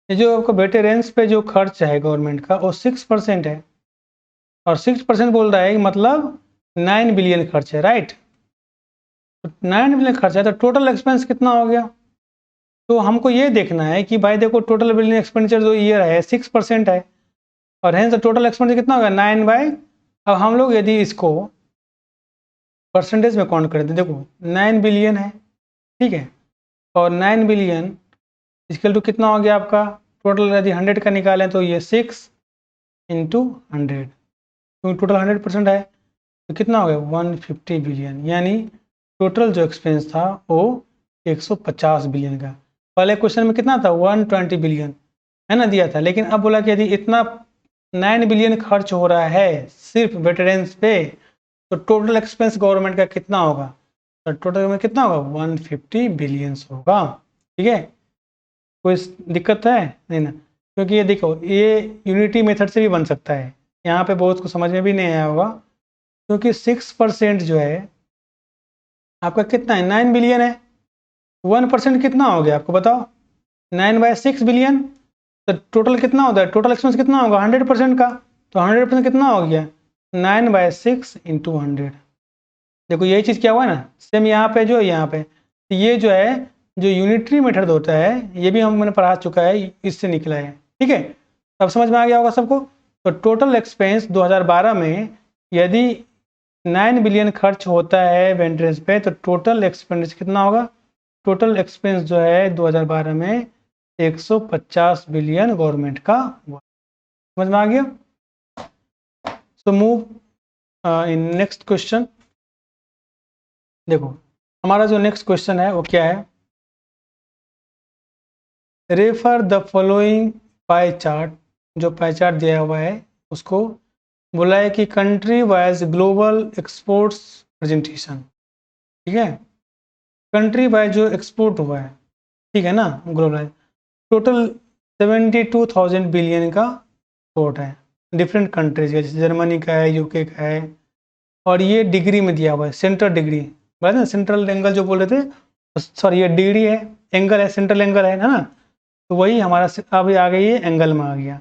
A: ये जो आपका वेटरन्स पे जो खर्च है गवर्नमेंट का वो 6% है, और 6% बोल रहा है कि मतलब 9 बिलियन खर्च है, राइट। तो 9 बिलियन खर्च है तो टोटल एक्सपेंस कितना हो गया। तो हमको ये देखना है कि भाई देखो टोटल बिलियन एक्सपेंडिचर जो ईयर है 6% है, और हेंस टोटल एक्सपेंडिचर कितना होगा 9 बाई, अब हम लोग यदि इसको परसेंटेज में काउंट करें तो देखो 9 बिलियन है, ठीक है, और 9 बिलियन इक्वल टू कितना हो गया आपका, टोटल यदि 100 का निकालें तो ये 6 इंटू 100, क्योंकि टोटल 100% है तो कितना हो गया 150 बिलियन, यानी टोटल जो एक्सपेंस था वो 150 बिलियन का। पहले क्वेश्चन में कितना था 120 बिलियन है ना दिया था, लेकिन अब बोला कि यदि इतना 9 बिलियन खर्च हो रहा है सिर्फ वेटरन्स पे, तो टोटल एक्सपेंस गवर्नमेंट का कितना होगा, तो टोटल में कितना होगा 150 बिलियंस होगा, ठीक है। कोई दिक्कत है नहीं ना, क्योंकि ये देखो ये यूनिटी मेथड से भी बन सकता है, यहाँ पे बहुत को समझ में भी नहीं आया होगा, क्योंकि 6% जो है आपका कितना है 9 बिलियन है, 1% कितना हो गया आपको बताओ, 9/6 बिलियन, तो टोटल कितना होता है, टोटल एक्सपेंस कितना होगा 100% का, तो 100% कितना हो गया 9/6 इंटू 100। देखो यही चीज़ क्या हुआ ना, सेम यहाँ पे जो यहाँ पे, तो ये जो है जो यूनिटरी मेथड होता है ये भी मैंने पढ़ा चुका है, इससे निकला है, ठीक है। अब समझ में आ गया होगा सबको। तो टोटल एक्सपेंस 2012 में यदि 9 बिलियन खर्च होता है वेंट्रेंस पे, तो टोटल एक्सपेंस कितना होगा, टोटल एक्सपेंस जो है 2012 में 150 बिलियन गवर्नमेंट का हुआ। समझ में आ गया। So move in next question. देखो हमारा जो नेक्स्ट क्वेश्चन है वो क्या है, refer the following pie chart, जो पाई चार्ट दिया हुआ है उसको बोला है कि country wise global exports presentation, ठीक है, कंट्री वाइज जो एक्सपोर्ट हुआ है, ठीक है ना, ग्लोबल टोटल 72,000 बिलियन का एक्सपोर्ट है डिफरेंट कंट्रीज का, जैसे जर्मनी का है, यूके का है, और ये डिग्री में दिया हुआ है, सेंट्रल डिग्री, बोला ना सेंट्रल एंगल जो बोल रहे थे, सॉरी ये डिग्री है, एंगल है, सेंट्रल एंगल है ना, तो वही हमारा अब आ गई है एंगल में आ गया।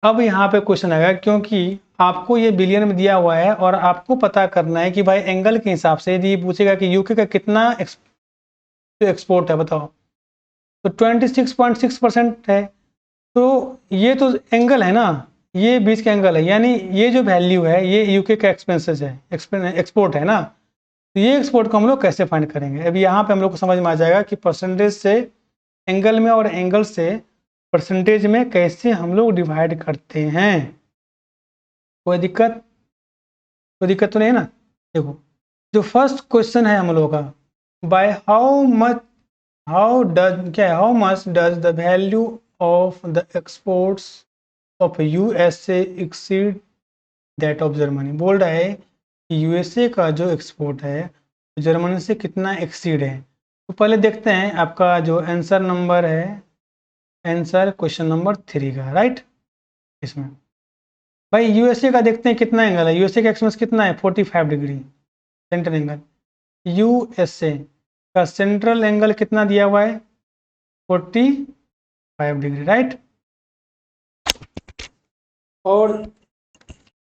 A: अब यहाँ पे क्वेश्चन आएगा, क्योंकि आपको ये बिलियन में दिया हुआ है और आपको पता करना है कि भाई एंगल के हिसाब से, यदि पूछेगा कि यूके का कितना एक्सपोर्ट है बताओ, तो 26.6% है, तो ये तो एंगल है ना, ये बीच का एंगल है, यानी ये जो वैल्यू है ये यूके का एक्सपेंसेस है, एक्सपोर्ट है ना, तो ये एक्सपोर्ट को हम लोग कैसे फाइंड करेंगे। अभी यहाँ पे हम लोग को समझ में आ जाएगा कि परसेंटेज से एंगल में और एंगल से परसेंटेज में कैसे हम लोग डिवाइड करते हैं। कोई दिक्कत तो नहीं है ना। देखो जो फर्स्ट क्वेश्चन है हम लोग का, bye how much does the value of the exports of USA exceed that of Germany. बोल रहा है कि यूएसए का जो एक्सपोर्ट है जर्मनी से कितना एक्सीड है। तो पहले देखते हैं आपका जो आंसर नंबर है, आंसर क्वेश्चन नंबर 3 का, राइट। इसमें भाई यूएसए का देखते हैं कितना एंगल है, यूएसए का एक्सपेंस कितना है 45 डिग्री सेंट्रल एंगल, यूएसए का सेंट्रल एंगल कितना दिया हुआ है 45 डिग्री, राइट। और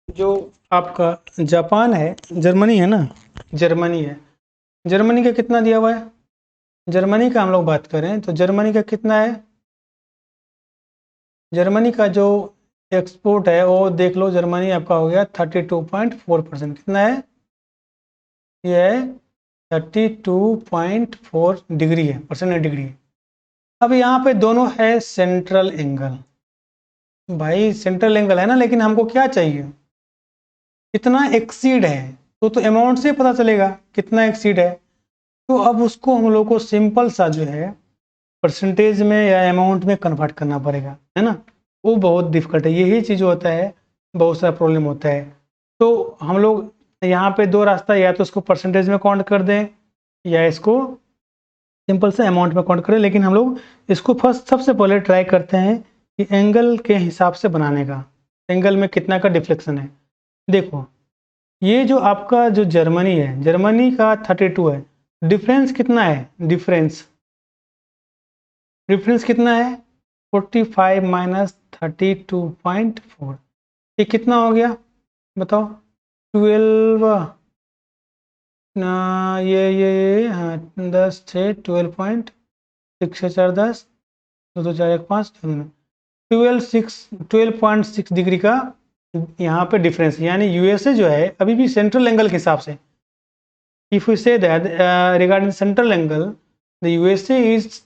A: जो आपका जापान है, जर्मनी है ना, जर्मनी है, जर्मनी का कितना दिया हुआ है? जर्मनी का हम लोग बात करें तो जर्मनी का कितना है? जर्मनी का जो एक्सपोर्ट है वो देख लो, जर्मनी आपका हो गया 32.4%। कितना है? ये है 32.4 डिग्री है, परसेंट डिग्री। अब यहाँ पे दोनों है सेंट्रल एंगल। भाई सेंट्रल एंगल है ना, लेकिन हमको क्या चाहिए? कितना एक्सीड है, तो अमाउंट से पता चलेगा कितना एक्सीड है। तो अब उसको हम लोग को सिंपल सा जो है परसेंटेज में या अमाउंट में कन्वर्ट करना पड़ेगा, है ना। वो बहुत डिफिकल्ट है, यही चीज़ होता है, बहुत सारा प्रॉब्लम होता है। तो हम लोग यहाँ पे दो रास्ता, या तो इसको परसेंटेज में काउंट कर दें या इसको सिंपल से अमाउंट में काउंट करें। लेकिन हम लोग इसको फर्स्ट सबसे पहले ट्राई करते हैं कि एंगल के हिसाब से बनाने का, एंगल में कितना का डिफ्लेक्शन है। देखो ये जो आपका जो जर्मनी है, जर्मनी का 32 है, डिफरेंस कितना है? डिफरेंस कितना है? 45 माइनस 32.4, ये कितना हो गया बताओ? 12 ना, ये हाँ 10 6 12.6 6 4 10 2 2 4 1 5 12.6 डिग्री का यहाँ पे डिफरेंस। यानी यूएसए जो है अभी भी सेंट्रल एंगल के हिसाब से, if we say that regarding central angle, the USA is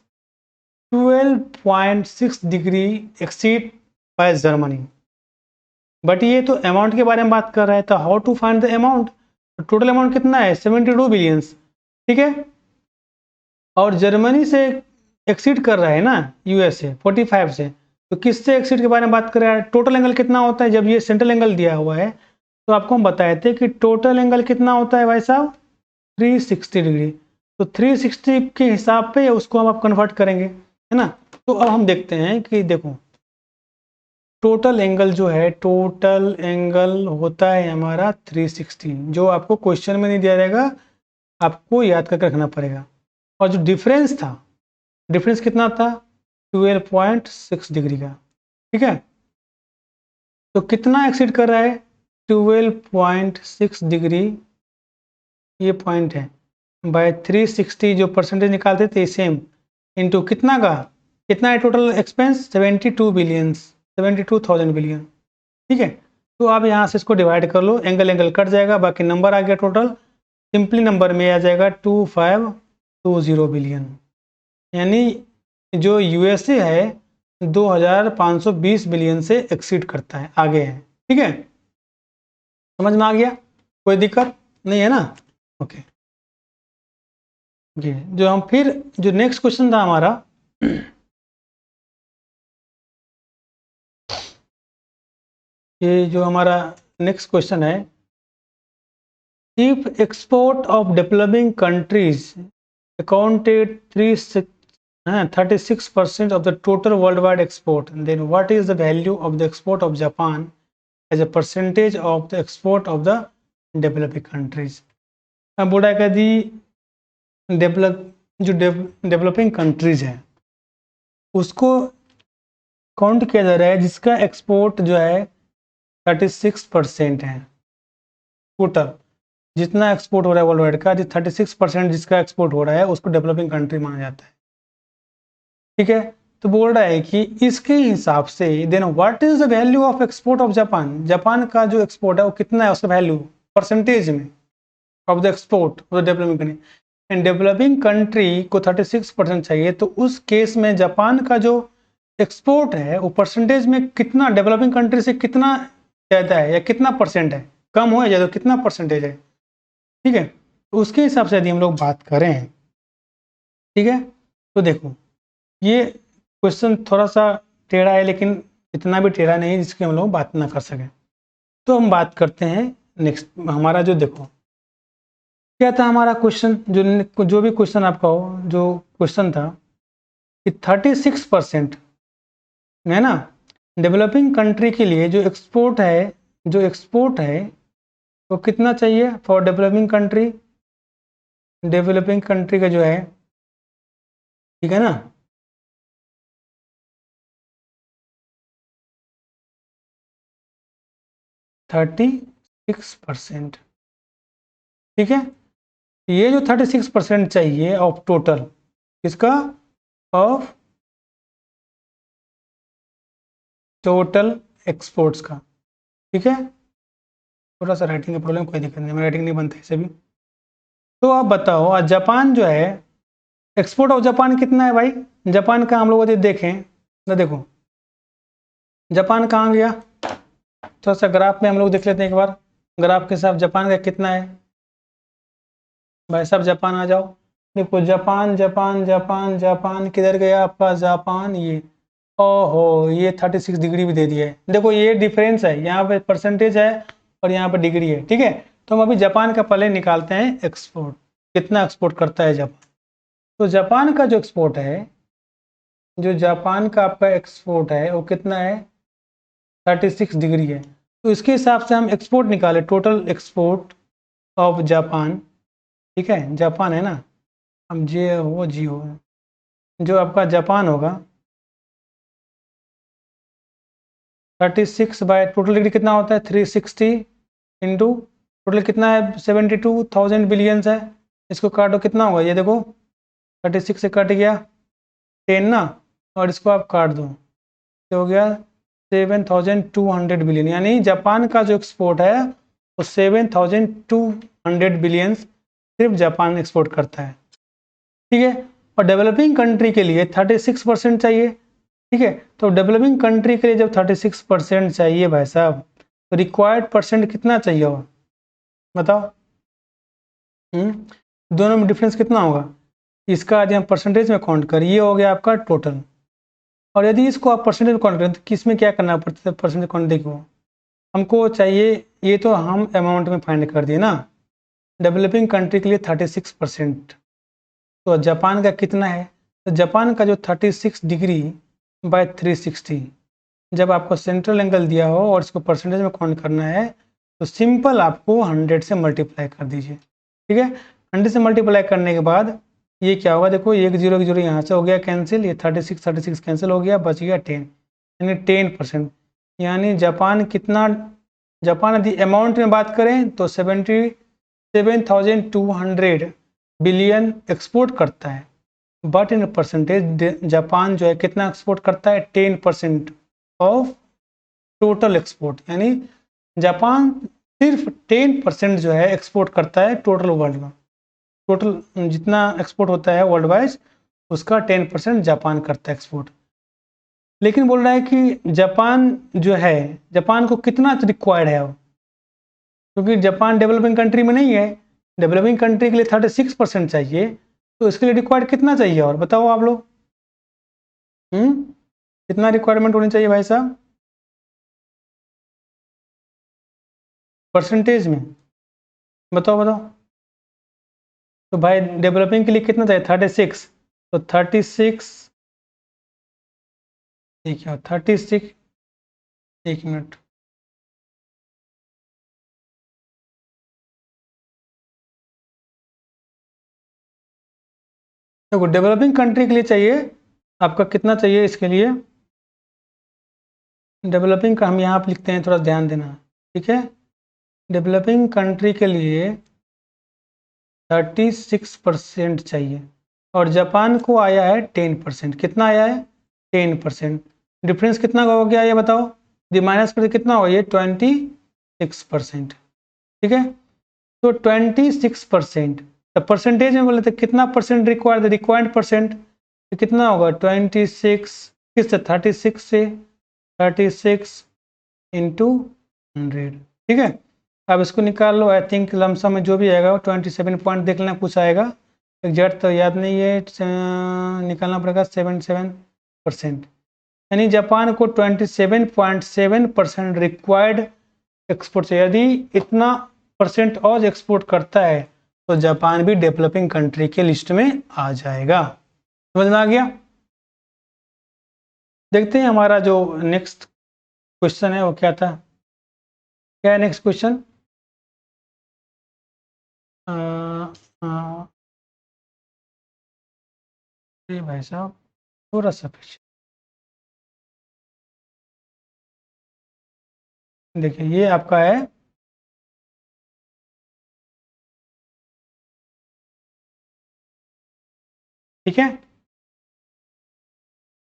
A: 12.6 degree exceed by Germany। But ये तो अमाउंट के बारे में बात कर रहा है, तो how to find the amount? Total amount कितना है? 72 बिलियंस, ठीक है। और जर्मनी से एक्सीड कर रहा है ना यूएसए 45 से, तो किससे एक्सीड के बारे में बात कर रहा है? टोटल एंगल कितना होता है? जब ये सेंट्रल एंगल दिया हुआ है तो आपको हम बताए थे कि टोटल एंगल कितना होता है भाई साहब? 360 डिग्री। तो 360 के हिसाब पे उसको हम आप कन्वर्ट करेंगे, है ना। तो अब हम देखते हैं कि देखो टोटल एंगल जो है, टोटल एंगल होता है हमारा 360, जो आपको क्वेश्चन में नहीं दिया जाएगा, आपको याद करके रखना पड़ेगा। और जो डिफरेंस था, डिफरेंस कितना था? 12.6 डिग्री का, ठीक है। तो कितना एक्सीड कर रहा है? 12.6 डिग्री, ये पॉइंट है, बाय 360 जो परसेंटेज निकालते थे सेम, इनटू कितना का, कितना है टोटल एक्सपेंस? 72 बिलियंस, 72,000 बिलियन, ठीक है। तो आप यहाँ से इसको डिवाइड कर लो, एंगल एंगल कट जाएगा, बाकी नंबर आ गया टोटल, सिंपली नंबर में आ जाएगा 2520 बिलियन। यानी जो यूएसए है 2520 बिलियन से एक्सीड करता है, आगे है, ठीक है। समझ में आ गया? कोई दिक्कत नहीं है ना? ओके जी। जो हम फिर जो नेक्स्ट क्वेश्चन था हमारा, ये जो हमारा नेक्स्ट क्वेश्चन है, if export of developing countries accounted 36% of the total worldwide export, then what is the value of the export of Japan as a percentage of the export of the developing countries? अब बोला है कि जो डेवलपिंग कंट्रीज है उसको काउंट किया जा रहा है जिसका एक्सपोर्ट जो है 36% है। टोटल जितना एक्सपोर्ट हो रहा है वर्ल्ड वाइड का, 36% जिसका एक्सपोर्ट हो रहा है उसको डेवलपिंग कंट्री माना जाता है, ठीक है। तो बोल रहा है कि इसके हिसाब से then what is the value of export of Japan, Japan का जो एक्सपोर्ट है वो कितना है, उसका वैल्यू परसेंटेज में of the export of the developing country. And developing country को 36% चाहिए, तो उस केस में जापान का जो एक्सपोर्ट है वो परसेंटेज में कितना, डेवलपिंग कंट्री से कितना ज़्यादा है या कितना परसेंट है, कम हो या ज़्यादा, कितना परसेंटेज है, ठीक है। तो उसके हिसाब से यदि हम लोग बात करें, ठीक है, तो देखो ये क्वेश्चन थोड़ा सा टेढ़ा है, लेकिन इतना भी टेढ़ा नहीं जिसकी हम लोग बात ना कर सकें। तो हम बात करते हैं नेक्स्ट हमारा, जो देखो क्या था हमारा क्वेश्चन, जो भी क्वेश्चन आपका हो, जो क्वेश्चन था कि 36% है ना, डेवलपिंग कंट्री के लिए जो एक्सपोर्ट है, जो एक्सपोर्ट है वो कितना चाहिए for developing country, developing country का जो है, ठीक है ना। 36%। ठीक है, ये जो 36% चाहिए ऑफ टोटल, किसका, ऑफ टोटल एक्सपोर्ट्स का। ठीक है, थोड़ा सा राइटिंग का प्रॉब्लम, कोई दिक्कत नहीं, राइटिंग नहीं बनती ऐसे भी। तो आप बताओ, आज जापान जो है, एक्सपोर्ट ऑफ जापान कितना है भाई? जापान का हम लोग यदि देखें ना, देखो जापान कहाँ गया, थोड़ा सा ग्राफ में हम लोग देख लेते हैं एक बार, ग्राफ के हिसाब जापान का कितना है। भाई साहब जापान आ जाओ, देखो जापान जापान जापान जापान किधर गया आपका जापान, ये ओहो ये 36 डिग्री भी दे दिया है। देखो ये डिफरेंस है, यहाँ पे परसेंटेज है और यहाँ पे डिग्री है। ठीक है, तो हम अभी जापान का पहले निकालते हैं एक्सपोर्ट, कितना एक्सपोर्ट करता है जापान। तो जापान का जो एक्सपोर्ट है, जो जापान का आपका एक्सपोर्ट है वो कितना है, 36 डिग्री है। तो इसके हिसाब से हम एक्सपोर्ट निकाले, टोटल एक्सपोर्ट ऑफ जापान। ठीक है, जापान है ना, हम जे वो जी हो, जो आपका जापान होगा 36 बाय टोटल डिग्री कितना होता है 360 इंटू टोटल कितना है 72,000 बिलियंस है। इसको काटो कितना होगा, ये देखो 36 से कट गया 10 ना, और इसको आप काट दो तो हो गया 7,200 बिलियन। यानी जापान का जो एक्सपोर्ट है वो 7,200 बिलियन सिर्फ जापान एक्सपोर्ट करता है। ठीक है, और डेवलपिंग कंट्री के लिए 36% चाहिए। ठीक है, तो डेवलपिंग कंट्री के लिए जब 36% चाहिए भाई साहब, तो रिक्वायर्ड परसेंट कितना चाहिए होगा बताओ। दोनों में डिफरेंस कितना होगा, इसका यदि हम परसेंटेज में काउंट करें, ये हो गया आपका टोटल, और यदि इसको आप परसेंटेज में काउंट करें तो किस में क्या करना पड़ता है परसेंटेज काउंट। देखो हमको चाहिए, ये तो हम अमाउंट में फाइंड कर दिए ना, डेवलपिंग कंट्री के लिए 36%, तो जापान का कितना है, तो जापान का जो 36 डिग्री बाय 360, जब आपको सेंट्रल एंगल दिया हो और इसको परसेंटेज में काउंट करना है, तो सिंपल आपको 100 से मल्टीप्लाई कर दीजिए। ठीक है, 100 से मल्टीप्लाई करने के बाद ये क्या होगा, देखो एक जीरो यहाँ से हो गया कैंसिल, ये 36 कैंसिल हो गया, बच गया 10, यानी 10%। यानी जापान कितना, जापान यदि अमाउंट में बात करें तो 77,200 बिलियन एक्सपोर्ट करता है, बट इन परसेंटेज जापान जो है कितना एक्सपोर्ट करता है 10% ऑफ टोटल एक्सपोर्ट। यानी जापान सिर्फ 10% जो है एक्सपोर्ट करता है टोटल वर्ल्ड में, टोटल जितना एक्सपोर्ट होता है वर्ल्ड वाइज उसका 10% जापान करता है एक्सपोर्ट। लेकिन बोल रहा है कि जापान जो है, जापान को कितना रिक्वायर्ड है, क्योंकि जापान डेवलपिंग कंट्री में नहीं है, डेवलपिंग कंट्री के लिए 36% चाहिए, तो इसके लिए रिक्वायर्ड कितना चाहिए और बताओ आप लोग। कितना रिक्वायरमेंट होनी चाहिए भाई साहब परसेंटेज में, बताओ बताओ। तो भाई डेवलपिंग के लिए कितना चाहिए 36, तो 36, ठीक है 36, एक मिनट, देखो डेवलपिंग कंट्री के लिए चाहिए आपका कितना चाहिए, इसके लिए डेवलपिंग का हम यहाँ पे लिखते हैं, थोड़ा ध्यान देना। ठीक है, डेवलपिंग कंट्री के लिए 36% चाहिए, और जापान को आया है 10%। कितना आया है 10%, डिफरेंस कितना हो गया ये बताओ, माइनस करके कितना हो, ये 26%। ठीक है, तो 26%, तो परसेंटेज में बोले तो कितना परसेंट रिक्वायर्ड, रिक्वायर्ड परसेंट तो कितना होगा 26, किससे 36 से 36 इंटू 100। ठीक है, अब इसको निकाल लो, आई थिंक लमसम में जो भी आएगा वो 27 पॉइंट देख लेना कुछ आएगा, एग्जैक्ट तो याद नहीं है, निकालना पड़ेगा 77%। यानी जापान को 27.7% रिक्वायर्ड एक्सपोर्ट से, यदि इतना परसेंट और एक्सपोर्ट करता है तो जापान भी डेवलपिंग कंट्री के लिस्ट में आ जाएगा। समझ में आ गया। देखते हैं हमारा जो नेक्स्ट क्वेश्चन है वो क्या था, क्या है नेक्स्ट क्वेश्चन। भाई साहब थोड़ा सा पीछे, देखिए ये आपका है ठीक है।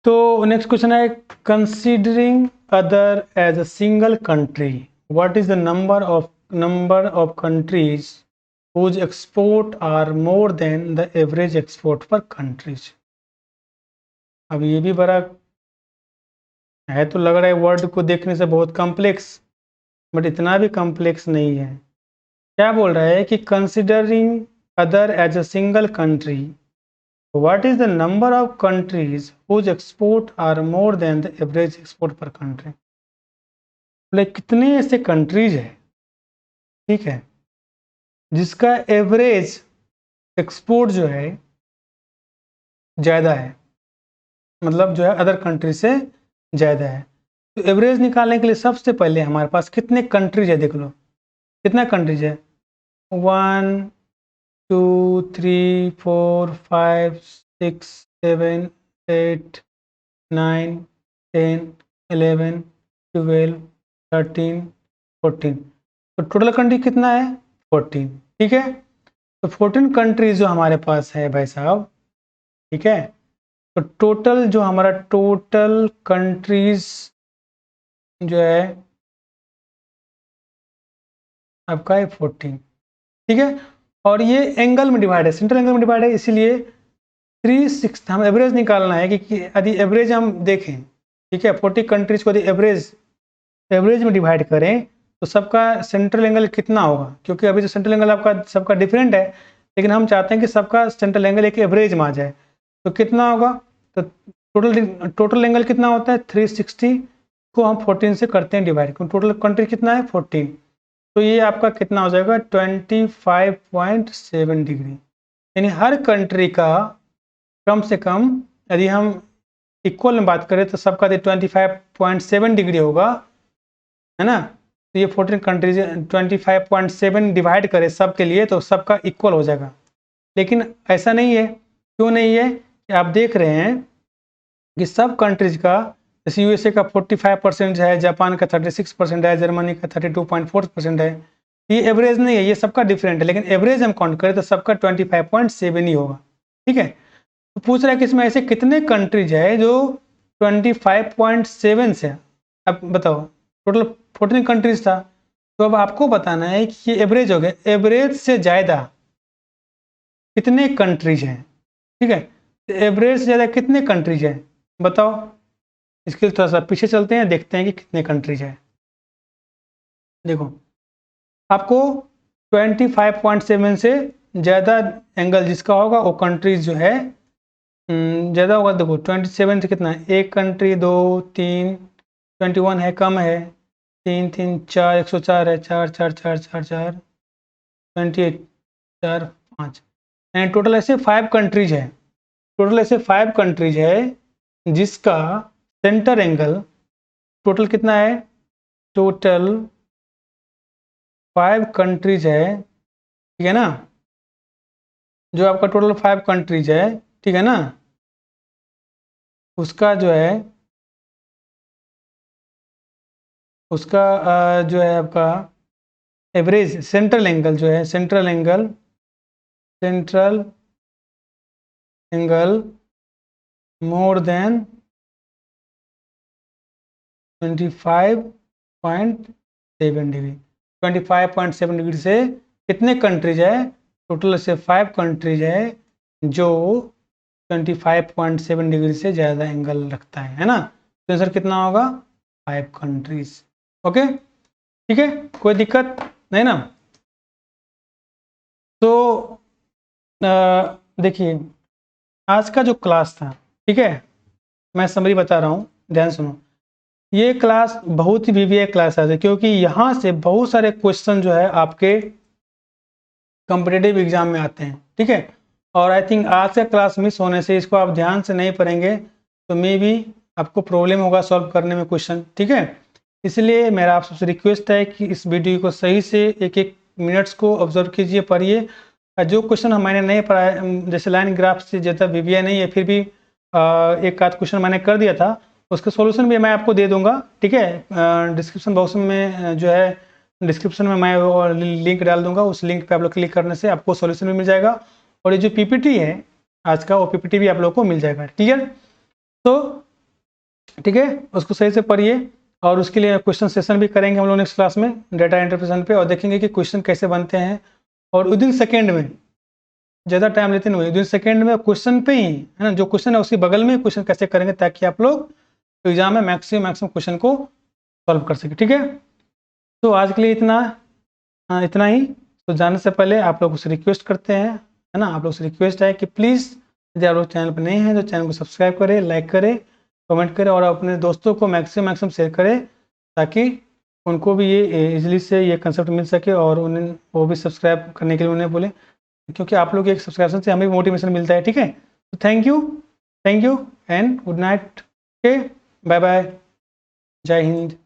A: तो नेक्स्ट क्वेश्चन है considering other as a single country what is the number of countries whose export are more than the average export per countries। अब ये भी बड़ा है, तो लग रहा है वर्ड को देखने से बहुत कॉम्प्लेक्स, बट इतना भी कॉम्प्लेक्स नहीं है। क्या बोल रहा है कि considering other as a single country what is the number of countries whose export are more than the average export per country. बोले कितने ऐसे कंट्रीज है, ठीक है, जिसका एवरेज एक्सपोर्ट जो है ज़्यादा है, मतलब जो है अदर कंट्री से ज़्यादा है। तो एवरेज निकालने के लिए सबसे पहले हमारे पास कितने कंट्रीज है देख लो, कितना कंट्रीज है 1 2 3 4 5 6 7 8 9 10 11 12 13 14। तो टोटल कंट्री कितना है 14, ठीक है। तो 14 कंट्रीज जो हमारे पास है भाई साहब, ठीक है, तो टोटल जो हमारा टोटल कंट्रीज जो है आपका है 14, ठीक है। और ये एंगल में डिवाइड है, सेंट्रल एंगल में डिवाइड है, इसीलिए 360 हम एवरेज निकालना है कि यदि एवरेज हम देखें, ठीक है, 40 कंट्रीज को यदि एवरेज में डिवाइड करें तो सबका सेंट्रल एंगल कितना होगा, क्योंकि अभी जो सेंट्रल एंगल आपका सबका डिफरेंट है, लेकिन हम चाहते हैं कि सबका सेंट्रल एंगल एक एवरेज में आ जाए। तो कितना होगा, तो टोटल एंगल कितना होता है 360 को हम 14 से करते हैं डिवाइड, क्योंकि टोटल कंट्री कितना है 14। तो ये आपका कितना हो जाएगा 25.7 डिग्री, यानी हर कंट्री का कम से कम यदि हम इक्वल में बात करें तो सबका 25.7 डिग्री होगा, है ना। तो ये 14 कंट्रीज 25.7 डिवाइड करें सब के लिए तो सबका इक्वल हो जाएगा, लेकिन ऐसा नहीं है। क्यों नहीं है कि आप देख रहे हैं कि सब कंट्रीज का, जैसे यूएसए का 45% है, जापान का 36% है, जर्मनी का 32.4% है। ये एवरेज नहीं है, ये सबका डिफरेंट है, लेकिन एवरेज हम काउंट करें तो सबका 25.7 ही होगा, ठीक है। तो पूछ रहा है कि इसमें ऐसे कितने कंट्रीज है जो 25.7 से, अब बताओ टोटल 14 कंट्रीज था, तो अब आपको बताना है कि ये एवरेज हो गया, एवरेज से ज़्यादा कितने कंट्रीज हैं, ठीक है। तो एवरेज से ज़्यादा कितने कंट्रीज हैं बताओ। इसके लिए थोड़ा सा पीछे चलते हैं, देखते हैं कि कितने कंट्रीज है। देखो आपको 25.7 से ज़्यादा एंगल जिसका होगा वो कंट्रीज जो है ज़्यादा होगा। देखो 27 से कितना है, एक कंट्री 2 3, 21 है कम है, 3 3 4 104 है, 4 4 4 4 4 28 4 5, एंड टोटल ऐसे 5 कंट्रीज है। टोटल ऐसे 5 कंट्रीज है जिसका सेंटर एंगल टोटल कितना है, टोटल 5 कंट्रीज है, ठीक है ना। जो आपका टोटल 5 कंट्रीज है, ठीक है ना, उसका जो है उसका जो है आपका एवरेज सेंट्रल एंगल जो है, central angle more than 25.7 degree. 25.7 degree से कितने कंट्रीज है, टोटल से 5 कंट्रीज है जो 25.7 डिग्री से ज़्यादा एंगल रखता है ना। तो आंसर कितना होगा 5 कंट्रीज। ओके ठीक है, कोई दिक्कत नहीं ना। तो देखिए आज का जो क्लास था, ठीक है, मैं समरी बता रहा हूँ, ध्यान सुनो। ये क्लास बहुत ही वीवीआई क्लास है, क्योंकि यहाँ से बहुत सारे क्वेश्चन जो है आपके कॉम्पिटिटिव एग्जाम में आते हैं, ठीक है। और आई थिंक आज का क्लास मिस होने से, इसको आप ध्यान से नहीं पढ़ेंगे तो मे भी आपको प्रॉब्लम होगा सॉल्व करने में क्वेश्चन, ठीक है। इसलिए मेरा आप सबसे रिक्वेस्ट है कि इस वीडियो को सही से एक एक मिनट्स को ऑब्जर्व कीजिए, पढ़िए। जो क्वेश्चन मैंने नहीं पढ़ाया, जैसे लाइन ग्राफ से ज़्यादा वीवीआई नहीं है, फिर भी एक आध क्वेश्चन मैंने कर दिया था, उसका सॉल्यूशन भी मैं आपको दे दूंगा, ठीक है। डिस्क्रिप्शन बॉक्स में जो है, डिस्क्रिप्शन में मैं वो लिंक डाल दूंगा, उस लिंक पे आप लोग क्लिक करने से आपको सॉल्यूशन भी मिल जाएगा, और ये जो पीपीटी है आज का, वो पीपीटी भी आप लोग को मिल जाएगा। क्लियर? तो ठीक है, उसको सही से पढ़िए, और उसके लिए क्वेश्चन सेशन भी करेंगे हम लोग नेक्स्ट क्लास में डेटा इंटरप्रिटेशन पे, और देखेंगे कि क्वेश्चन कैसे बनते हैं, और विदिन सेकेंड में, ज़्यादा टाइम लेते नहीं, विदिन सेकेंड में क्वेश्चन पे ही है ना, जो क्वेश्चन है उसके बगल में क्वेश्चन कैसे करेंगे, ताकि आप लोग एग्जाम में मैक्सिमम क्वेश्चन को सॉल्व कर सके। ठीक है, तो आज के लिए इतना ही। तो जाने से पहले आप लोग से रिक्वेस्ट करते हैं, है ना, आप लोग से रिक्वेस्ट है कि प्लीज़ यदि आप लोग चैनल पर नए हैं तो चैनल को सब्सक्राइब करें, लाइक करें, कमेंट करें, और अपने दोस्तों को मैक्सिमम शेयर करें, ताकि उनको भी ये इजीली से ये कंसेप्ट मिल सके, और उन्हें वो भी सब्सक्राइब करने के लिए उन्हें बोले, क्योंकि आप लोग एक सब्सक्रिप्शन से हमें मोटिवेशन मिलता है। ठीक है, तो thank you and good night. Okay, bye bye, जय हिंद।